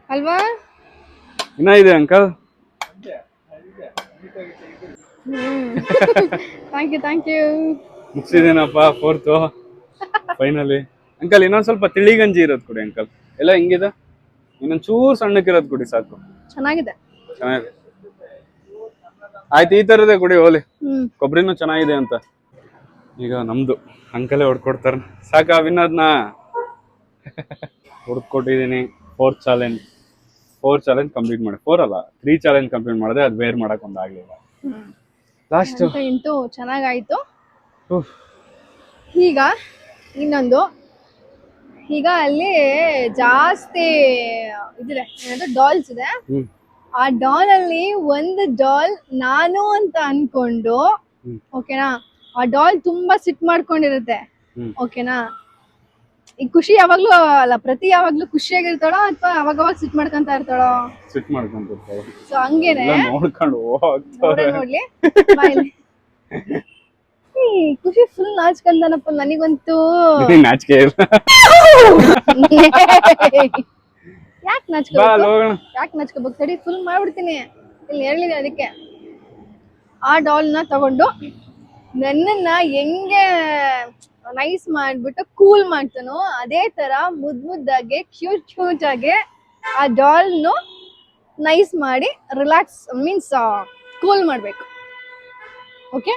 ಅಲ್ವಾ? ಇನ್ನ ಇದೆ ಅಂಕಲ್. ಥ್ಯಾಂಕ್ ಯು ಮುಗಿಸಿದೇನಪ್ಪ 4th ಫೈನಲಿ. ಅಂಕಲ್ ಇನ್ನೊಂದ್ ಸ್ವಲ್ಪ ತಿಳಿ ಗಂಜಿ ಇರೋದು ಕೊಡಿ ಅಂಕಲ್. ಎಲ್ಲ ಹೆಂಗಿದೆ? ಇನ್ನೊಂದ್ ಚೂರ್ ಸಣ್ಣಕ್ಕಿರೋದು ಕೊಡಿ ಸಾಕು. ಚೆನ್ನಾಗಿದೆ. ಆಯ್ತು, ಈ ತರದೇ ಕೊಡಿ ಹೋಲಿ. ಕೊಬ್ಬರಿನೂ ಚೆನ್ನಾಗಿದೆ ಅಂತ. ಈಗ ನಮ್ದು ಅಂಕಲೇ ಹೊಡ್ಕೊಡ್ತಾರ. ಸಾಕ ವಿನ್ನೋದ್ನ ಹೊಡ್ಕೊಟ್ಟಿದೀನಿ. 4th ಚಾಲೆಂಜ್ ಕಂಪ್ಲೀಟ್ ಮಾಡಿ. 4 ಅಲ್ಲ 3 ಚಾಲೆಂಜ್ ಕಂಪ್ಲೀಟ್ ಮಾಡಿದೆ. ಅದು ಬೇರ್ ಮಾಡಕ್ ಒಂದಾಗ್ಲಿಲ್ಲ. ಲಾಸ್ಟ್ ಇಂತೂ ಚೆನ್ನಾಗಾಯ್ತು. ಈಗ ಇನ್ನೊಂದು, ಈಗ ಅಲ್ಲಿ ಜಾಸ್ತಿ ಇದಿದೆ, ಡಾಲ್ಸ್ ಇದೆ. ಆ ಡಾಲ್ ಅಲ್ಲಿ ಒಂದು ಡಾಲ್ ನಾನು ಅಂತ ಅನ್ಕೊಂಡು, ಓಕೆನಾ? ಆ ಡಾಲ್ ತುಂಬಾ ಸಿಟ್ ಮಾಡ್ಕೊಂಡಿರುತ್ತೆ, ಓಕೆನಾ? ಈ ಖುಷಿ ಯಾವಾಗ್ಲೂ ಅಲ್ಲ, ಪ್ರತಿ ಯಾವಾಗ್ಲೂ ಖುಷಿಯಾಗಿರ್ತಾಳೋ ಅಥವಾ ಅವಾಗ ಸಿಟ್ ಮಾಡ್ಕೊಂತ ಇರ್ತಾಳೋ? ಸಿಟ್ ಮಾಡ್ಕೊಂತಿರ್ತಾಳೆ. ಸೊ ಹಂಗೇನೆ ನೋಡ್ಕೊಂಡು ನೋಡ್ಲಿ. ಖುಷಿ ಫುಲ್ ನಾಚ್ಕೊಂಡನಪ್ಪ. ನನಗಂತೂ ನಾಚಿಕೆ ಇಲ್ಲ. ಯಾಕೆ ಬಾ ನಾಚ್ಕೋಬೇಕು ಅಲ್ಲಿ ಹೋಗೋಣ. ಯಾಕೆ ನಾಚ್ಕೋಬೇಕು ಸರಿ ಫುಲ್ ಮಾಡ್ಬಿಡ್ತೀನಿ ಇಲ್ಲಿ ಹೇಳಿದೆ ಅದಕ್ಕೆ ಆ ಡಾಲ್ನ ತಗೊಂಡು ನನ್ನನ್ನ ಹೆಂಗೆ ನೈಸ್ ಮಾಡ್ಬಿಟ್ಟು ಕೂಲ್ ಮಾಡ್ತಾನೋ ಅದೇ ತರ ಮುದ್ದಾಗೆ ಕ್ಯೂಟ್ ಆಗಿ ಆ ಡಾಲ್ನು ನೈಸ್ ಮಾಡಿ ರಿಲ್ಯಾಕ್ಸ್ ಮೀನ್ಸ್ ಕೂಲ್ ಮಾಡ್ಬೇಕು ಓಕೆ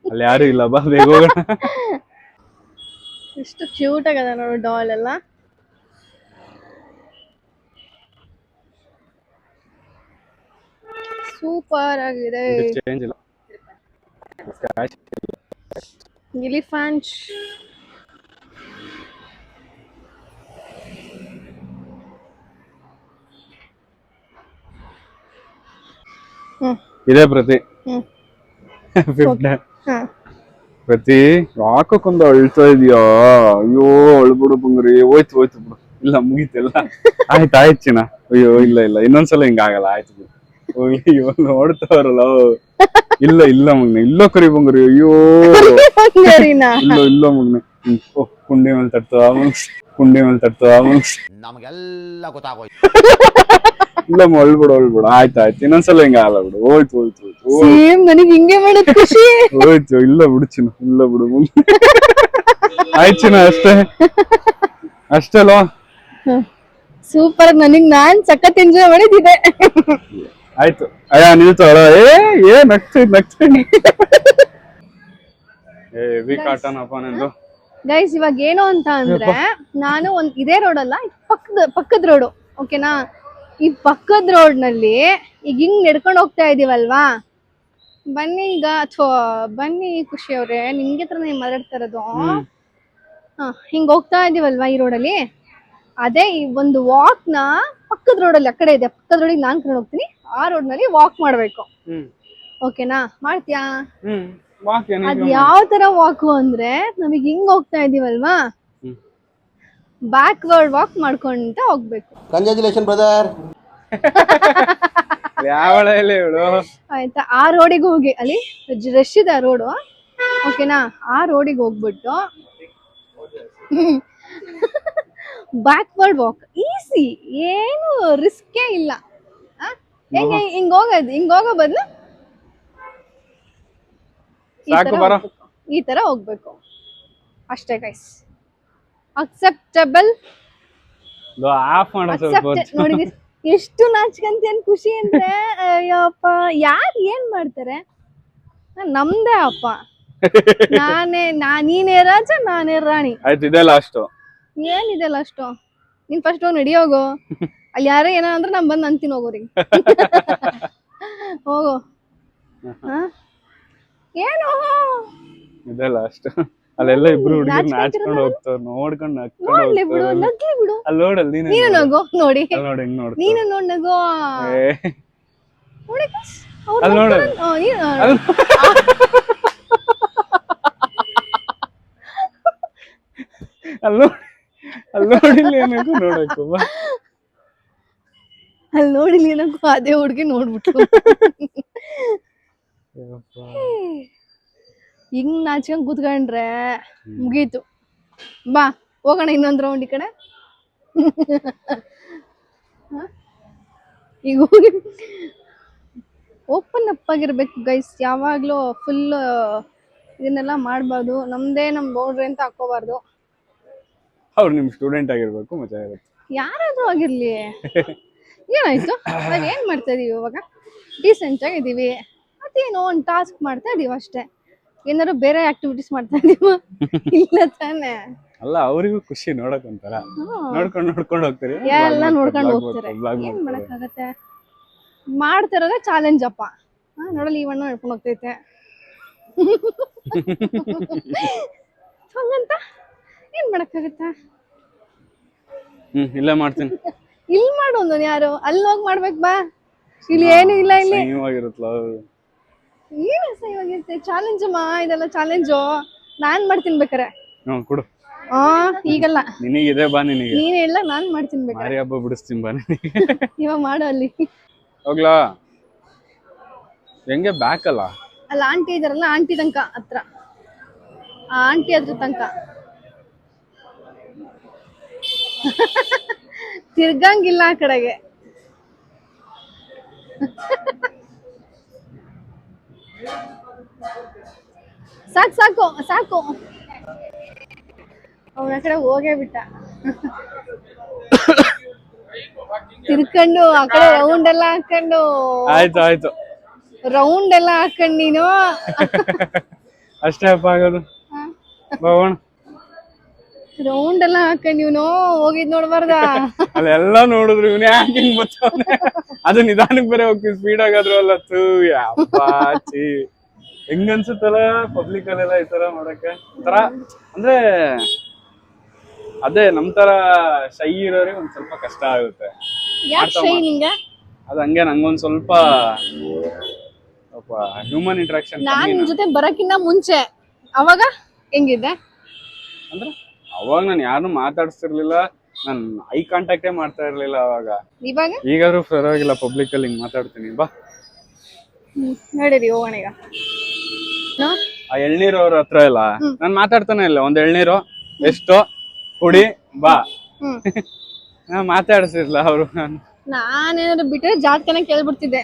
ಅಲ್ಲಿ ಯಾರು ಇಲ್ಲ, ಬಾ ಬೇಗ ಹೋಗೋಣ. ಎಷ್ಟು ಕ್ಯೂಟ್ ಆಗದ ನೋಡು ಡಾಲ್ ಎಲ್ಲ ಸೂಪರ್ ಆಗಿದೆ ಚೇಂಜ್ ಇಲ್ಲ. ಎಲಿಫೆಂಟ್ ಇದೇ ಪ್ರತಿ ಹ್ಮ್ ಹಾ ಪ್ರತಿ ಯಾಕೊಂದು ಅಳ್ತಾ ಇದೀಯಾ? ಅಯ್ಯೋ ಅಳ್ಬಿಡು ಬಂಗ್ರಿ, ಹೋಯ್ತು ಬಿಡು. ಇಲ್ಲ ಮುಗೀತಿಲ್ಲ, ಆಯ್ತು ಚಿನ್ನ. ಅಯ್ಯೋ ಇಲ್ಲ ಇನ್ನೊಂದ್ಸಲ ಹಿಂಗಾಗಲ್ಲ, ಆಯ್ತು ಬಿಡು. ಅಯ್ಯೋ ನೋಡ್ತಾರಲ್ಲ, ಇಲ್ಲ ಮಗ್ನೆ, ಇಲ್ಲ ಕರಿ ಬಂಗ್ರಿ. ಅಯ್ಯೋ ಇಲ್ಲ ಮಗ್ನೆ. ಕುಂಡಿ ಮೇಲೆ ತಡ್ತದ ನಮಗೆಲ್ಲ ಗೊತ್ತಾಗೋಯ್ತು. ಇಲ್ಲ ಅಳ್ಬಿಡು. ಆಯ್ತು ಇನ್ನೊಂದ್ಸಲ ಹಿಂಗಾಗಲ್ಲ ಬಿಡು. ಹೋಯ್ತು ಸೇಮ್ ನನಗೆ ಹಿಂಗೆ ಮಾಡೋದು ಖುಷಿ. ಹೋಯ್ತು. ಇಲ್ಲ ಬಿಡು ಚಿನ್ನ, ಇಲ್ಲ ಬಿಡು. ಆಯ್ತು ಚಿನ್ನ, ಅಷ್ಟೇ ಅಲ್ವಾ? ಸೂಪರ್, ನನಗ್ ನಾನ್ ಸಖತ್ ಎಂಜಾಯ್ ಮಾಡಿದ್ದೆ. ಆಯ್ತು ನಿಲ್ತಾಳ. ನಗ್ತೀನಿ. ಹೆವಿ ಕಾಟನಪ್ಪ ನಿಂದು. ಗೈಸ್ ಇವಾಗ ಏನು ಅಂತ ಅಂದ್ರೆ ನಾನು ಇದೇ ರೋಡ್ ಅಲ್ಲ, ಪಕ್ಕದ ರೋಡು ಓಕೆನಾ. ಈ ಪಕ್ಕದ ರೋಡ್ ನಲ್ಲಿ ಈಗ ಹಿಂಗ್ ನಡ್ಕೊಂಡು ಹೋಗ್ತಾ ಇದೀವಲ್ವಾ, ಬನ್ನಿ ಈಗ ಬನ್ನಿ ಖುಷಿ ಅವ್ರೆ, ನಿಮ್ಗೆ ಹತ್ರ ನೀವು ಮಾತಾಡ್ತಾ ಇರೋದು. ಹಿಂಗ್ ಹೋಗ್ತಾ ಇದೀವಲ್ವಾ ಈ ರೋಡಲ್ಲಿ, ಅದೇ ಈ ಒಂದು ವಾಕ್ ನ ಪಕ್ಕದ ರೋಡಲ್ಲಿ ಆ ಕಡೆ ಇದೆ, ಪಕ್ಕದ ರೋಡಿಗೆ ನಾನ್ ಕರ್ಕೊಂಡು ಹೋಗ್ತೀನಿ, ಆ ರೋಡ್ ನಲ್ಲಿ ವಾಕ್ ಮಾಡ್ಬೇಕು ಓಕೆನಾ. ಮಾಡ್ತೀಯಾ? ಅದ್ ಯಾವ ತರ ವಾಕು ಅಂದ್ರೆ ನಮಗ್ ಹಿಂಗ್ ಹೋಗ್ತಾ ಇದೀವಲ್ವಾ, ಬ್ಯಾಕ್ವರ್ಡ್ ವಾಕ್ ಮಾಡ್ಕೊಂತ ಹೋಗ್ಬೇಕು. Congratulation brother. ಆಯ್ತಾ, ಆ ರೋಡಿಗೆ ಹೋಗಿ, ಅಲ್ಲಿ ರಶ್ ಇದೆ ಆ ರೋಡು ಓಕೆನಾ, ಆ ರೋಡಿಗೆ ಹೋಗ್ಬಿಟ್ಟು ಬ್ಯಾಕ್ವರ್ಡ್ ವಾಕ್ ಈಸಿ, ಏನು ರಿಸ್ಕೇ ಇಲ್ಲ. ಹೆಂಗೆ ಹಿಂಗ್ ಹೋಗೋ ಬದ್ಲು ಈ ತರ ಹೋಗ್ಬೇಕು ಅಷ್ಟೇ ಗೈಸ್. ಅಕ್ಸೆಪ್ಟಬಲ್. ನೋಡಿ ಎಷ್ಟು ನಾಚ್ಕಂತೇನ್ ಖುಷಿ ಅಂದ್ರೆ, ಅಯ್ಯಪ್ಪ ಯಾರು ಏನ್ ಮಾಡ್ತಾರೆ, ನಮ್ದೇ ಅಪ್ಪ. ನೀನೇ ರಾಜ ನಾನೇ ರಾಣಿ. ಆಯ್ತು ಇದೇ ಲಾಸ್ಟ್. ಏನಿದೆ ಲಾಸ್ಟ್? ನೀನ್ ಫಸ್ಟ್ ಹೋಗಿ ನಡಿ ಹೋಗು, ಅಲ್ಲಿ ಯಾರೋ ಏನೋ ಅಂದ್ರೆ ನಾನ್ ಬಂದ್ ಅಂತೀನಿ ಹೋಗೋರಿಗೆ. ಹೋಗು. ಏನು ಇದೆ ಲಾಸ್ಟ್. ಅಲ್ಲೆಲ್ಲ ಇಬ್ರು ಹುಡುಗರು ನಾಚ್ಕೊಂಡು ಹೋಗ್ತಾರ, ನೋಡ್ಕೊಂಡು ನೋಡ್ಲಿ ಬಿಡು, ನಗ್ಲಿ ಬಿಡು. ಅಲ್ಲಿ ನೋಡಲ್ ನೀನು ನಗು ನೋಡಿ, ಹೆಂಗ್ ನೋಡ್ತ. ನೀನು ನೋಡ್ ನಗು ನೋಡಿ. ಅಲ್ಲಿ ನೋಡ, ಅಲ್ಲಿ ನೋಡಿಲ್ಲ ಏನಕ್ಕೂ ನೋಡಕ್ಕೂ. ಅಲ್ಲಿ ನೋಡಿಲ್ಲ ಏನಕ್ಕೂ ಅದೇ ಹುಡ್ಗಿ ನೋಡ್ಬಿಟ್ಟು ಹಿಂಗ್ ನಾಚ್ಕೊಂಡ್ ಕೂತ್ಕೊಂಡ್ರೆ ಮುಗೀತು. ಬಾ ಹೋಗೋಣ ಇನ್ನೊಂದ್ ರೌಂಡ್ ಈ ಕಡೆ. ಈಗ ಹೋಗಿ ಓಪನ್ ಅಪ್ ಆಗಿರ್ಬೇಕು ಗೈಸ್, ಯಾವಾಗ್ಲೂ ಫುಲ್ ಇದನ್ನೆಲ್ಲ ಮಾಡ್ಬಾರ್ದು, ನಮ್ದೇ ನಮ್ ಬೌಂಡ್ರಿ ಅಂತ ಹಾಕೋಬಾರ್ದು. ಅವ್ರು ನಿಮ್ ಸ್ಟೂಡೆಂಟ್ ಆಗಿರ್ಬೇಕು, ಮಜಾ ಇರುತ್ತೆ. ಯಾರಾದ್ರೂ ಆಗಿರ್ಲಿ. ಏನಾಯ್ತು, ನಾವ್ ಏನ್ ಮಾಡ್ತಾ ಇದೀವಿ ಇವಾಗ, ಡೀಸೆಂಟ್ ಆಗಿದೀವಿ, ಅದೇನೋ ಒಂದ್ ಟಾಸ್ಕ್ ಮಾಡ್ತಾ ಇದೀವಿ ಅಷ್ಟೇ. ಏನಾದ್ರು ಬೇರೆ ಆಕ್ಟಿವಿಟೀಸ್ ಮಾಡ್ತಾ ಇದೀವ? ಇಲ್ಲ ತಾನೆ. ಅಲ್ಲ, ಅವರಿಗೂ ಖುಷಿ ನೋಡಕ್ ಒಂಥರ, ನೋಡ್ಕೊಂಡು ಹೋಗ್ತಾರೆ, ಎಲ್ಲ ನೋಡ್ಕೊಂಡು ಹೋಗ್ತಾರೆ. ಏನ್ ಮಾಡಕ್ಕಾಗತ್ತೆ, ಮಾಡ್ತಿರೋದೇ ಚಾಲೆಂಜ್ ಅಪ್ಪ. ನೋಡಲ್ಲ ಈ ವಣ್ಣ ನಡ್ಕೊಂಡು ಹೋಗ್ತೈತೆ ಹಂಗಂತ ಏನ್ ಮಾಡಕ್ಕಾಗತ್ತ. ಇಲ್ಲೇ ಮಾಡ್ತೀನಿ. ಇಲ್ಲಿ ಮಾಡು ಒಂದು, ಯಾರು ಅಲ್ಲಿ ಹೋಗಿ ಮಾಡ್ಬೇಕು. ಬಾ, ಇಲ್ಲಿ ಏನು ಇಲ್ಲ, ಇಲ್ಲಿ ಏನು ಸಹಿವಾಗಿರುತ್ತೆ. ಚಾಲೆಂಜ್ ಅಮ್ಮ ಇದೆಲ್ಲ, ಚಾಲೆಂಜು. ನಾನ್ ಮಾಡ್ತೀನಿ ಬೇಕಾರೆ. ಕೊಡು. ಈಗಲ್ಲ, ನಿನಗಿದೆ ಬಾ, ನಿನಗೆ ನೀನ್ ಇಲ್ಲ, ನಾನ್ ಮಾಡ್ತೀನಿ ಬೇಕಾರೆ. ಮಾರಿ ಹಬ್ಬ ಬಿಡಿಸ್ತೀನಿ ಬಾ ನಿನಗೆ. ಇವಾಗ ಮಾಡು ಅಲ್ಲಿ. ಹೋಗ್ಲಾ? ಹೆಂಗೆ ಬ್ಯಾಕ್ ಅಲ್ಲ, ಅಲ್ಲ ಆಂಟಿ ಇದಾರಲ್ಲ, ಆಂಟಿ ತನಕ ಹತ್ರ, ಆ ಆಂಟಿ ಅದ್ರ ತನಕ. ತಿರ್ಗಂಗಿಲ್ಲ ಆ ಕಡೆಗೆ. ಸಾಕು ಸಾಕು ಸಾಕು, ಅವನ ಆ ಕಡೆ ಹೋಗೇ ಬಿಟ್ಟ. ತಿರ್ಕೊಂಡು ಆ ಕಡೆ ರೌಂಡ್ ಎಲ್ಲ ಹಾಕೊಂಡು, ಆಯ್ತು ಆಯ್ತು ರೌಂಡ್ ಎಲ್ಲ ಹಾಕೊಂಡ್ ನೀನು ಅಷ್ಟೇ ಅಪ್ಪ ಆಗೋದು. ಹೋಗೋಣ. ರೌಂಡ್ ಎಲ್ಲ ಹಾಕೊಂಡ್ ನೀನು ಹೋಗಿದ್ ನೋಡ್ಬಾರ್ದ. ಅಲ್ಲೆಲ್ಲ ನೋಡಿದ್ರು ಇವನೇ ಯಾಕೆ ಹಿಂಗ್ ಬರ್ತಾವ್ನೆ. ಅದು ನಿಧಾನಕ್ಕೆ ಬೇರೆ ಹೋಗ್ತೀವಿ, ಸ್ಪೀಡ್ ಆಗಾದ್ರು ಅಲ್ಲ. ತೂ ಯಾಪಾಚಿ ಹೆಂಗ್ ಅನ್ಸುತ್ತಲ್ಲ ಪಬ್ಲಿಕ್ ಅಲ್ಲೆಲ್ಲ ಈ ತರ ಮಾಡಕ್ಕೆ. ಒಂಥರ ಅಂದ್ರೆ ಅದೇ ನಮ್ ತರ ಶೈ ಇರೋರಿಗೆ ಒಂದ್ ಸ್ವಲ್ಪ ಕಷ್ಟ ಆಗುತ್ತೆ. ಯಾಕೆ ಶೈ ನಿಂಗೆ? ಅದ್ ಹಂಗೆ ನಂಗೊಂದ್ ಸ್ವಲ್ಪ ಹ್ಯೂಮನ್ ಇಂಟ್ರಾಕ್ಷನ್ ನಾನ್ ನಿನ್ ಜೊತೆ ಬರಕ್ಕಿಂತ ಮುಂಚೆ ಅವಾಗ ಹೆಂಗಿದ್ದೆ ಅಂದ್ರೆ, ಅವಾಗ ನಾನು ಯಾರನ್ನೂ ಮಾತಾಡ್ಸ್ತಿರ್ಲಿಲ್ಲ, ನಾನು ಐ ಕಾಂಟ್ಯಾಕ್ಟೇ ಮಾಡ್ತಾ ಇರ್ಲಿಲ್ಲ ಅವಾಗ. ಇವಾಗ ಈಗಾದ್ರೂ ಪರವಾಗಿಲ್ಲ, ಪಬ್ಲಿಕ್ ಅಲ್ಲಿ ಹಿಂಗ್ ಮಾತಾಡ್ತೀನಿ. ಬಾ ನಡೀರಿ ಹೋಗೋಣ ಈಗ. ಆ ಎಳ್ನೀರು ಅವ್ರ ಹತ್ರ ಇಲ್ಲ, ನಾನ್ ಮಾತಾಡ್ತಾನೆ ಇಲ್ಲ. ಒಂದ್ ಎಳ್ನೀರು ಎಷ್ಟು ಕುಡಿ ಬಾ. ನಾ ಮಾತಾಡ್ಸಿರ್ಲ ಅವ್ರು. ನಾನೇನಾದ್ರು ಬಿಟ್ರೆ ಜಾತಕನ ಕೇಳ್ಬಿಡ್ತಿದ್ದೆ.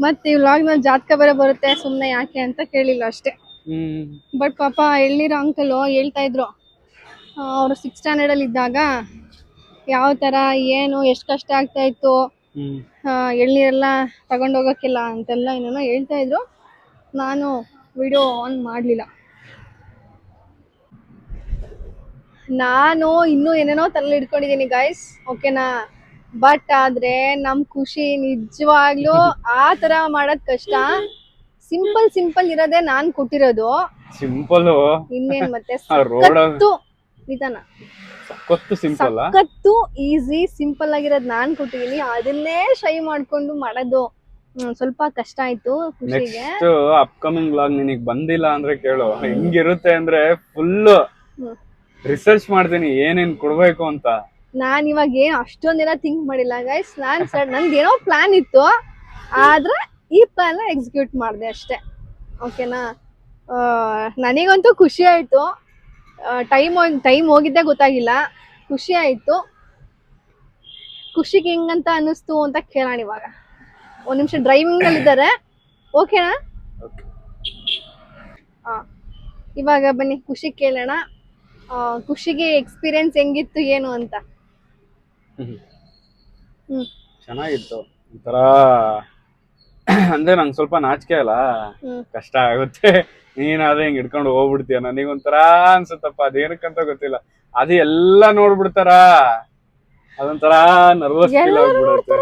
ಮತ್ತೆ ಈ ವ್ಲಾಗ್ ನಲ್ಲಿ ಜಾತಕ ಬೇರೆ ಬರುತ್ತೆ, ಸುಮ್ನೆ ಯಾಕೆ ಅಂತ ಕೇಳಿಲ್ಲ ಅಷ್ಟೇ. ಬಟ್ ಪಾಪ ಎಳ್ನೀರು ಅಂಕಲ್ ಹೇಳ್ತಾ ಇದ್ರು, ಅವರು 6th ಸ್ಟ್ಯಾಂಡರ್ಡ್ ಅಲ್ಲಿ ಇದ್ದಾಗ ಯಾವ ತರ ಏನು ಎಷ್ಟು ಕಷ್ಟ ಆಗ್ತಾ ಇತ್ತು, ಎಳ್ನೀರೆಲ್ಲ ತಗೊಂಡೋಗಕ್ಕಿಲ್ಲ ಅಂತೆಲ್ಲ ಏನೇನೋ ಹೇಳ್ತಾ ಇದ್ರು. ನಾನು ವಿಡಿಯೋ ಆನ್ ಮಾಡಲಿಲ್ಲ. ನಾನು ಇನ್ನೂ ಏನೇನೋ ತಲೆಯಲ್ಲಿ ಇಟ್ಕೊಂಡಿದ್ದೀನಿ ಗೈಸ್, ಓಕೆನಾ. ಬಟ್ ಆದ್ರೆ ನಮ್ ಖುಷಿ ನಿಜವಾಗ್ಲೂ ಆ ತರ ಮಾಡದ್ ಕಷ್ಟ. ಸಿಂಪಲ್ ಸಿಂಪಲ್ ಇರೋದೇ ನಾನ್ ಕೊಟ್ಟಿರೋದು. ಸಿಂಪಲ್ ಇನ್ನೇನ್ ಮತ್ತೆ ರೋಡ್ ನಿಧಾನ, ಸಿಂಪಲ್ ಸಖತ್ತು ಈಸಿ ಸಿಂಪಲ್ ಆಗಿರೋದ್ ನಾನ್ ಕೊಟ್ಟಿದೀನಿ. ಅದನ್ನೇ ಶೈ ಮಾಡ್ಕೊಂಡು ಮಾಡೋದು ಸ್ವಲ್ಪ ಕಷ್ಟ ಆಯ್ತು ಖುಷಿಗೆ. ನೆಕ್ಸ್ಟ್ ಅಪ್ಕಮಿಂಗ್ ವ್ಲಾಗ್ ನಿನಗ್ ಬಂದಿಲ್ಲ ಅಂದ್ರೆ ಕೇಳು, ಹೆಂಗಿರುತ್ತೆ ಅಂದ್ರೆ ಫುಲ್ ರಿಸರ್ಚ್ ಮಾಡ್ತೀನಿ ಏನೇನ್ ಕೊಡ್ಬೇಕು ಅಂತ. ನಾನ್ ಇವಾಗ ಏನ್ ಅಷ್ಟೊಂದಿನ ಥಿಂಕ್ ಮಾಡಿಲ್ಲ ಗೈಸ್. ನಂದೇನೋ ಪ್ಲಾನ್ ಇತ್ತು, ಆದ್ರೆ ಈ ಪ್ಲಾನ್ ಎಕ್ಸಿಕ್ಯೂಟ್ ಮಾಡಿದೆ ಅಷ್ಟೇ, ಓಕೆನಾ. ನನಗಂತೂ ಖುಷಿ ಆಯ್ತು. ಟೈಮ್ ಹೋಗಿದ್ದೆ ಗೊತ್ತಾಗಿಲ್ಲ, ಖುಷಿ ಆಯ್ತು. ಖುಷಿಗೆ ಹೆಂಗಂತ ಅನ್ನಿಸ್ತು ಅಂತ ಕೇಳೋಣ ಇವಾಗ. ಒಂದ್ ನಿಮಿಷ ಡ್ರೈವಿಂಗ್ ನಲ್ಲಿ ಇದ್ದಾರೆ, ಓಕೆನಾ. ಇವಾಗ ಬನ್ನಿ ಖುಷಿ ಕೇಳೋಣ, ಖುಷಿಗೆ ಎಕ್ಸ್ಪೀರಿಯನ್ಸ್ ಹೆಂಗಿತ್ತು ಏನು ಅಂತ. ಚೆನ್ನಾಗಿತ್ತು. ಒಂಥರ ಅಂದ್ರೆ ನಂಗೆ ಸ್ವಲ್ಪ ನಾಚಿಕೆ ಅಲ್ಲ, ಕಷ್ಟ ಆಗುತ್ತೆ. ನೀನಾದ್ರೆ ಹಿಂಗ್ ಹಿಡ್ಕೊಂಡು ಹೋಗ್ಬಿಡ್ತೀಯ, ನನಗೊಂಥರ ಅನ್ಸುತ್ತಪ್ಪ, ಅದೇನಕ್ಕಂತ ಗೊತ್ತಿಲ್ಲ. ಅದು ಎಲ್ಲ ನೋಡ್ಬಿಡ್ತಾರ, ಅದೊಂಥರ ನರ್ವಸ್ ಫೀಲ್ ಆಗ್ಬಿಡುತ್ತೆ.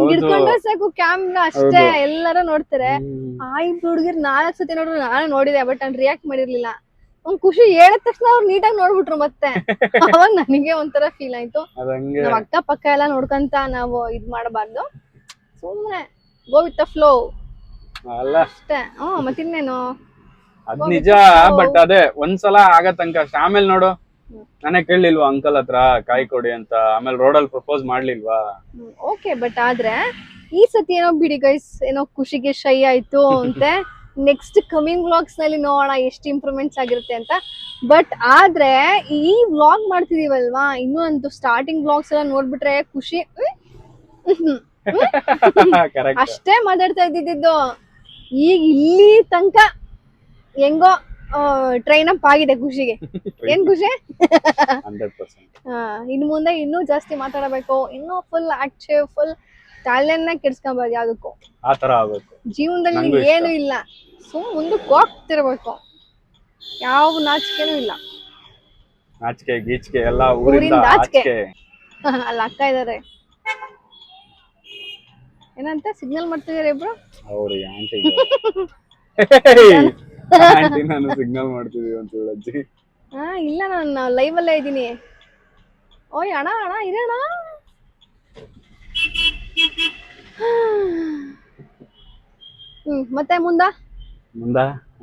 ಹಿಡ್ಕೊಂಡ್ರೆ ಸಾಕು ಕ್ಯಾಮ್ರಾ ಅಷ್ಟೇ, ಎಲ್ಲರೂ ನೋಡ್ತಾರೆ. ಆಯ್ತು ಹುಡುಗಿರ್ 4 ಸತಿ ನೋಡಿದ್ರು, ನಾನು ನೋಡಿದೆ ಬಟ್ ನಾನು ರಿಯಾಕ್ಟ್ ಮಾಡಿರ್ಲಿಲ್ಲ. ಒಂದ್ ಖುಷಿ ಹೇಳಿದ ತಕ್ಷಣ ಅವ್ರು ನೀಟಾಗಿ ನೋಡ್ಬಿಟ್ರು ಮತ್ತೆ. ಅವಾಗ ನನಗೆ ಒಂಥರ ಫೀಲ್ ಆಯ್ತು. ನಾವ್ ಅಕ್ಕ ಪಕ್ಕ ಎಲ್ಲ ನೋಡ್ಕೊಂತ ನಾವು ಇದ್ ಮಾಡಬಾರ್ದು, ಸುಮ್ನೆ ಗೋ ವಿತ್ ದ ಫ್ಲೋ ಅಷ್ಟೇ. ಮತ್ತಿನ್ನೇನು, ಅದ್ ನಿಜ. ಬಟ್ ಅದೇ ಒಂದ್ಸಲ ಆಗತ್ತಂಕ ಅಷ್ಟ. ಆಮೇಲೆ ನೋಡು, ನಾನೇ ಕೇಳಲಿಲ್ವಾ ಅಂಕಲ್ ಹತ್ರ ಕಾಯಿ ಕೊಡಿ ಅಂತ, ಆಮೇಲೆ ರೋಡಲ್ಲಿ ಪ್ರಪೋಸ್ ಮಾಡ್ಲಿಲ್ವಾ. ಓಕೆ, ಬಟ್ ಆದ್ರೆ ಈ ಸತಿ ಏನೋ ಬಿಡಿ ಗೈಸ್, ಏನೋ ಖುಷಿಗೆ ಶೈ ಆಯ್ತು ಅಂತೆ. ನೆಕ್ಸ್ಟ್ ಕಮಿಂಗ್ ವ್ಲಾಗ್ಸ್ ನಲ್ಲಿ ನೋಡೋಣ ಎಷ್ಟು ಇಂಪ್ರೂವ್ಮೆಂಟ್ಸ್ ಆಗಿರುತ್ತೆ ಅಂತ. ಬಟ್ ಆದ್ರೆ ಈ ವ್ಲಾಗ್ ಮಾಡ್ತಿದೀವಲ್ವಾ, ಇನ್ನೂ ಅಂತೂ ಸ್ಟಾರ್ಟಿಂಗ್ ವ್ಲಾಗ್ಸ್ ಎಲ್ಲ ನೋಡ್ಬಿಟ್ರೆ ಖುಷಿ ಅಷ್ಟೇ ಮಾತಾಡ್ತಾ ಇದ್ದಿದ್ದು. ಈಗ ಇಲ್ಲಿ ತನಕ ಹೆಂಗೋ ಟ್ರೈನ್ ಅಪ್ ಆಗಿದೆ ಖುಷಿಗೆ. ಏನ್ ಖುಷಿ? ಇನ್ ಮುಂದೆ ಇನ್ನೂ ಜಾಸ್ತಿ ಮಾತಾಡಬೇಕು, ಇನ್ನೂ ಫುಲ್ ಆಕ್ಟಿವ್, ಫುಲ್ ಟ್ಯಾಲೆಂಟ್ ನ ಕೆಡ್ಸ್ಕೊಬಾರ್ದು ಯಾವ್ದಕ್ಕೂ. ಆತರ ಆಗ್ಬೇಕು ಜೀವನದಲ್ಲಿ ಏನು ಇಲ್ಲ, ಮುಂದಕ್ಕೆ ಹೋಗ್ತಿರ್ಬೇಕು, ಯಾವ ನಾಚಿಕೆನೂ ಇಲ್ಲ. ನಾಚಿಕೆ ಗೀಚಿಕೆ ಎಲ್ಲ ಊರಿಂದ ಆಚೆ. ಅಲ್ಲ ಅಕ್ಕ ಇದಾರೆ, ಏನಂತ ಸಿಗ್ನಲ್ ಮಾಡ್ತಿದಾರೆ ಇಬ್ರು. ಅವ್ರು ಆಂಟಿ ನಾನು ಸಿಗ್ನಲ್ ಮಾಡ್ತಿದೀವಿ ಅಂತ ಹೇಳಜ್ಜಿ. ಇಲ್ಲ, ನಾನು ಲೈವ್ ಅಲ್ಲೇ ಇದ್ದೀನಿ. ಓಯ್ ಅಣ್ಣ ಅಣ್ಣ ಇರೋಣ. ಮತ್ತೆ ಮುಂದ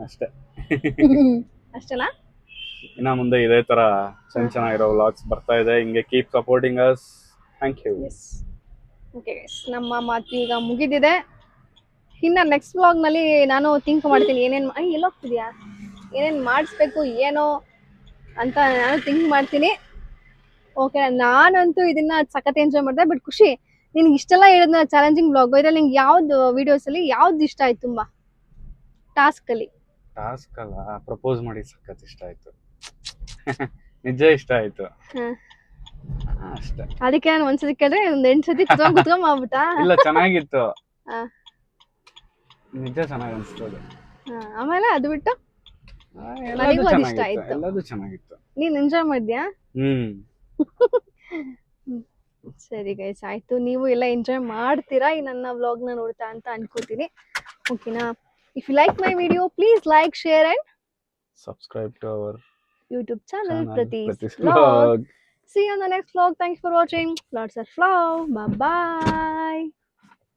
ಅಷ್ಟೇ ಅಷ್ಟೇನಾ? ಇನ್ನ ಮುಂದೆ ಇದೇ ತರ ಚೆನ್ನಾಗಿರೋ ವ್ಲಾಗ್ಸ್ ಬರ್ತಾ ಇದೆ. ಹಿಂಗೆ keep supporting us. Thank you. Okay guys, ನಮ್ಮ ಮಾತು ಈಗ ಮುಗಿದಿದೆ. ಇನ್ನು ನೆಕ್ಸ್ಟ್ ವ್ಲಾಗ್ನಲ್ಲಿ ನಾನು ಥಿಂಕ್ ಮಾಡ್ತೀನಿ ಏನೇನು ಎಲ್ಲೋಗ್ತಿದ್ಯಾ, ಏನೇನು ಮಾಡಿಸ್ಬೇಕು ಏನೋ ಅಂತ ನಾನು ಥಿಂಕ್ ಮಾಡ್ತೀನಿ. ಓಕೆ ನಾನಂತೂ ಇದನ್ನ ಸಖತ್ ಎಂಜಾಯ್ ಮಾಡಿದೆ. ಬಟ್ ಖುಷಿ, ನಿನ್ಗೆ ಇಷ್ಟೆಲ್ಲ ಹೇಳಿದ್ನ ಚಾಲೆಂಜಿಂಗ್ ಬ್ಲಾಗ್, ಇದ್ರಲ್ಲಿ ನಿಂಗೆ ಯಾವ್ದು ವಿಡಿಯೋಸ್ ಅಲ್ಲಿ ಯಾವ್ದು ಇಷ್ಟ ಆಯ್ತು ತುಂಬಾ ಟಾಸ್ಕ್ ಅಲ್ಲಿ? ಟಾಸ್ಕ್ ಅಲ್ಲ, ಪ್ರಪೋಸ್ ಮಾಡಿ ಸಖತ್ ಇಷ್ಟ ಆಯ್ತು. ನಿಜ ಇಷ್ಟ ಆಯ್ತು. ಹ್ಮ್. ಅಷ್ಟೇ. ಅದಕ್ಕೆ ನಾನು ಒಂದ್ಸತಿ ಕೇಳಿದ್ರೆ ಒಂದ್ 8 ಸತಿ ಕುತ್ಕೊಂಡ್ ಮಾಡ್ಬಿಟ್ಟಾ? ಇಲ್ಲ, ಚೆನ್ನಾಗಿತ್ತು. ಹಾ. ನಿಜ ಚೆನ್ನಾಗಿ ಅನ್ಸ್ತದೆ. ಆಮೇಲೆ ಅದು ಬಿಟ್ಟು ಎಲ್ಲದೂ ನನಗೂ ಅದು ಇಷ್ಟ ಚೆನ್ನಾಗಿತ್ತು, ಆಯ್ತು. ಎಲ್ಲದೂ ಚೆನ್ನಾಗಿತ್ತು. ನೀನ್ ಎಂಜಾಯ್ ಮಾಡಿದ್ಯಾ? ಹ್ಮ್. ಸರಿ ಗೈಸ್, ಆಯ್ತು. ನೀವು ಎಲ್ಲ ಎಂಜಾಯ್ ಮಾಡ್ತೀರಾ ಈ ನನ್ನ ವ್ಲಾಗ್ನ ನೋಡ್ತಾ ಅಂತ ಅನ್ಕೋತೀನಿ. ಓಕೆನಾ? If you like my video please like, share and Subscribe to our YouTube channel Prati's Prati's Vlog. Vlog. See you on the next vlog. Thanks for watching. Lots of love. Bye bye.